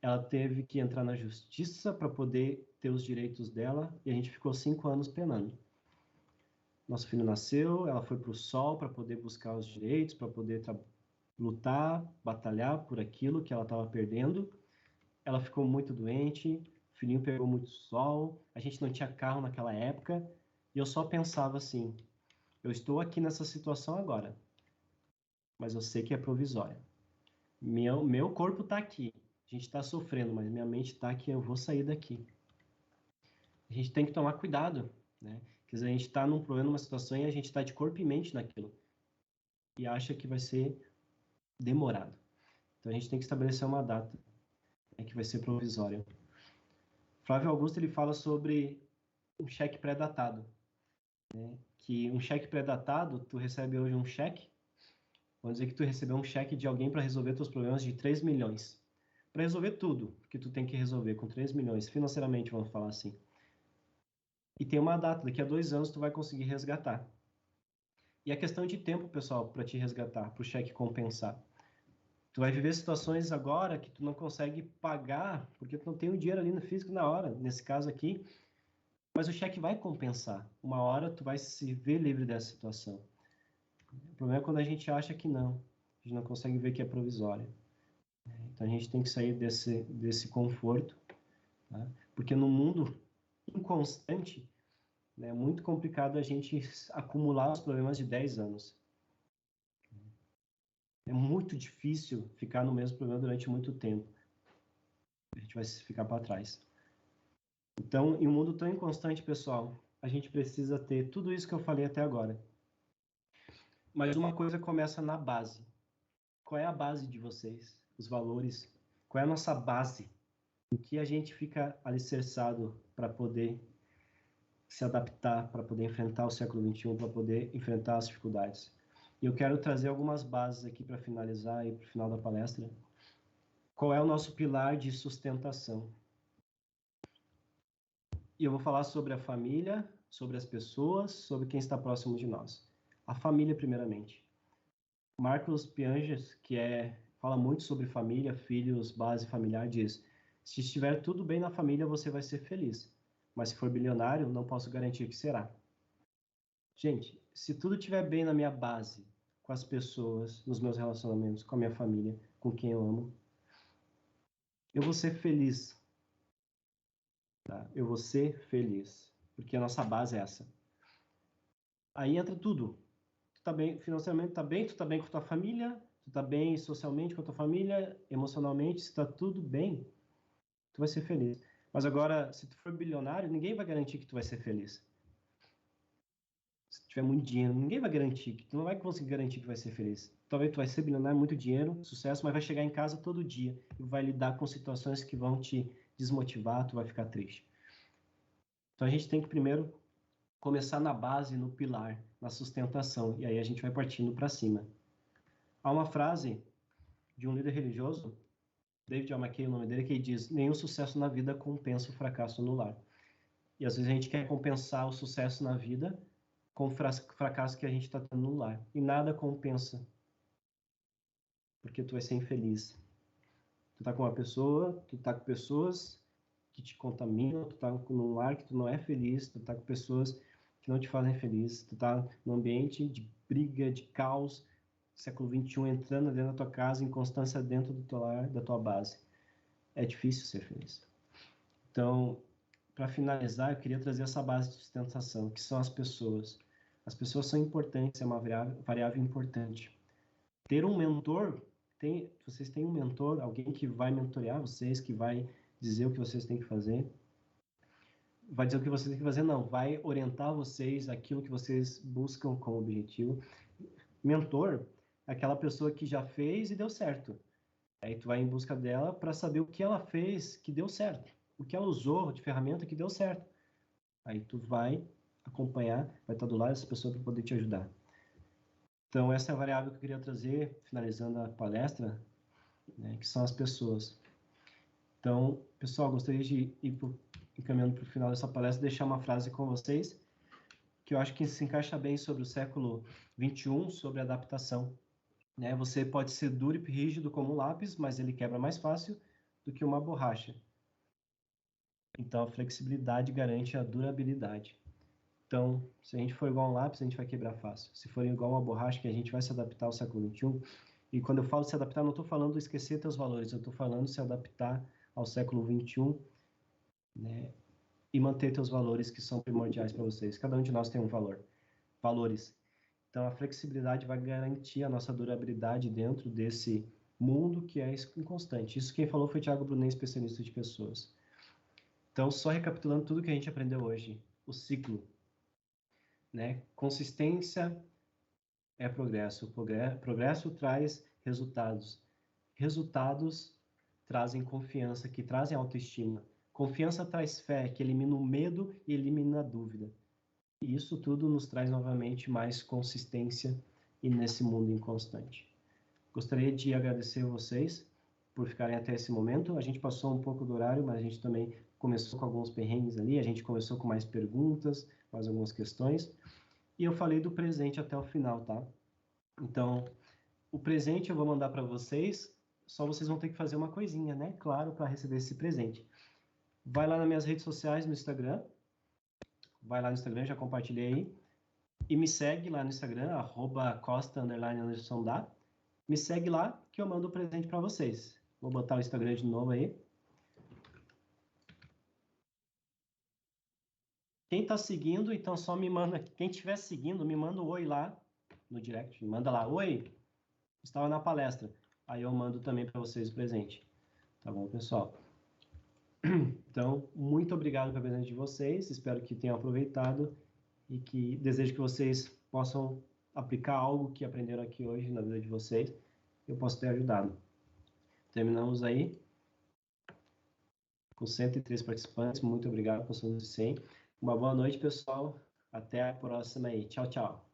ela teve que entrar na justiça para poder ter os direitos dela, e a gente ficou 5 anos penando. Nosso filho nasceu, ela foi para o sol para poder buscar os direitos, para poder lutar, batalhar por aquilo que ela estava perdendo. Ela ficou muito doente, o filhinho pegou muito sol, a gente não tinha carro naquela época, e eu só pensava assim, eu estou aqui nessa situação agora, mas eu sei que é provisória. Meu corpo está aqui, a gente está sofrendo, mas minha mente está aqui, eu vou sair daqui. A gente tem que tomar cuidado, né? Quer dizer, a gente está num problema, numa situação, e a gente está de corpo e mente naquilo. E acha que vai ser demorado. Então a gente tem que estabelecer uma data, né, que vai ser provisória. Flávio Augusto, ele fala sobre um cheque pré-datado, né? Que um cheque pré-datado, tu recebe hoje um cheque, vamos dizer que tu recebeu um cheque de alguém para resolver teus problemas de 3 milhões. Para resolver tudo que tu tem que resolver com 3 milhões, financeiramente, vamos falar assim. E tem uma data, daqui a 2 anos tu vai conseguir resgatar. E a questão de tempo, pessoal, para te resgatar, para o cheque compensar. Tu vai viver situações agora que tu não consegue pagar, porque tu não tem o dinheiro ali no físico na hora, nesse caso aqui, mas o cheque vai compensar. Uma hora tu vai se ver livre dessa situação. O problema é quando a gente acha que não, a gente não consegue ver que é provisória. Então a gente tem que sair desse conforto, tá? Porque no mundo inconstante, né, é muito complicado a gente acumular os problemas de 10 anos. É muito difícil ficar no mesmo problema durante muito tempo. A gente vai ficar para trás. Então, em um mundo tão inconstante, pessoal, a gente precisa ter tudo isso que eu falei até agora. Mas uma coisa começa na base. Qual é a base de vocês? Os valores? Qual é a nossa base? Em que a gente fica alicerçado para poder se adaptar, para poder enfrentar o século XXI, para poder enfrentar as dificuldades? E eu quero trazer algumas bases aqui para finalizar e para o final da palestra. Qual é o nosso pilar de sustentação? E eu vou falar sobre a família, sobre as pessoas, sobre quem está próximo de nós. A família, primeiramente. Marcos Pianges, fala muito sobre família, filhos, base familiar, diz: se estiver tudo bem na família, você vai ser feliz. Mas se for bilionário, não posso garantir que será. Gente, se tudo estiver bem na minha base, com as pessoas, nos meus relacionamentos, com a minha família, com quem eu amo, eu vou ser feliz. Tá? Eu vou ser feliz. Porque a nossa base é essa. Aí entra tudo. Tu tá bem financeiramente, tá bem, tu tá bem com a tua família, tu tá bem socialmente com a tua família, emocionalmente, se tá tudo bem, tu vai ser feliz. Mas agora, se tu for bilionário, ninguém vai garantir que tu vai ser feliz. Se tu tiver muito dinheiro, ninguém vai garantir, que tu não vai conseguir garantir que vai ser feliz. Talvez tu vai ser bilionário, muito dinheiro, sucesso, mas vai chegar em casa todo dia e vai lidar com situações que vão te desmotivar, tu vai ficar triste. Então a gente tem que primeiro começar na base, no pilar, na sustentação, e aí a gente vai partindo para cima. Há uma frase de um líder religioso, David L. McKay, o nome dele, que diz: nenhum sucesso na vida compensa o fracasso no lar. E às vezes a gente quer compensar o sucesso na vida com o fracasso que a gente está tendo no lar. E nada compensa. Porque tu vai ser infeliz. Tu tá com uma pessoa, tu tá com pessoas que te contaminam, tu tá num lar que tu não é feliz, tu tá com pessoas que não te fazem feliz, tu tá num ambiente de briga, de caos, século XXI entrando dentro da tua casa, inconstância dentro do teu lar, da tua base. É difícil ser feliz. Então, para finalizar, eu queria trazer essa base de sustentação, que são as pessoas. As pessoas são importantes, é uma variável importante. Ter um mentor, vocês têm um mentor, alguém que vai mentorear vocês, que vai dizer o que vocês têm que fazer. Vai dizer o que vocês têm que fazer, não. Vai orientar vocês aquilo que vocês buscam como objetivo. Mentor é aquela pessoa que já fez e deu certo. Aí tu vai em busca dela para saber o que ela fez que deu certo. o que ela usou de ferramenta que deu certo. Aí tu vai acompanhar, vai estar do lado dessa pessoa para poder te ajudar. Então, essa é a variável que eu queria trazer, finalizando a palestra, né, que são as pessoas. Então, pessoal, gostaria de ir encaminhando para o final dessa palestra, deixar uma frase com vocês, que eu acho que se encaixa bem sobre o século XXI, sobre adaptação. Né? Você pode ser duro e rígido como um lápis, mas ele quebra mais fácil do que uma borracha. Então, a flexibilidade garante a durabilidade. Então, se a gente for igual a um lápis, a gente vai quebrar fácil. Se for igual a uma borracha, que a gente vai se adaptar ao século XXI. E quando eu falo se adaptar, não estou falando esquecer teus valores, eu estou falando se adaptar ao século XXI, né? E manter teus valores que são primordiais para vocês. Cada um de nós tem um valor. Valores. Então, a flexibilidade vai garantir a nossa durabilidade dentro desse mundo que é inconstante. Isso quem falou foi Thiago Brunet, especialista de pessoas. Então, só recapitulando tudo que a gente aprendeu hoje. O ciclo. Né? Consistência é progresso. Progresso traz resultados. Resultados trazem confiança, que trazem autoestima. Confiança traz fé, que elimina o medo e elimina a dúvida. E isso tudo nos traz novamente mais consistência e nesse mundo inconstante. Gostaria de agradecer a vocês por ficarem até esse momento. A gente passou um pouco do horário, mas a gente também começou com alguns perrengues ali, a gente começou com mais perguntas, mais algumas questões. E eu falei do presente até o final, tá? Então, o presente eu vou mandar para vocês, só vocês vão ter que fazer uma coisinha, né? Claro, para receber esse presente. Vai lá nas minhas redes sociais, no Instagram. Vai lá no Instagram, já compartilhei aí. E me segue lá no Instagram, @costa_anderson_dá. Me segue lá que eu mando o presente para vocês. Vou botar o Instagram de novo aí. Quem está seguindo, então só me manda. Quem estiver seguindo, me manda um oi lá no direct. Me manda lá, oi, estava na palestra. Aí eu mando também para vocês o presente. Tá bom, pessoal? Então, muito obrigado pela presença de vocês. Espero que tenham aproveitado e que desejo que vocês possam aplicar algo que aprenderam aqui hoje na vida de vocês. Eu posso ter ajudado. Terminamos aí com 103 participantes. Muito obrigado, passando de 100. Uma boa noite, pessoal. Até a próxima aí. Tchau, tchau.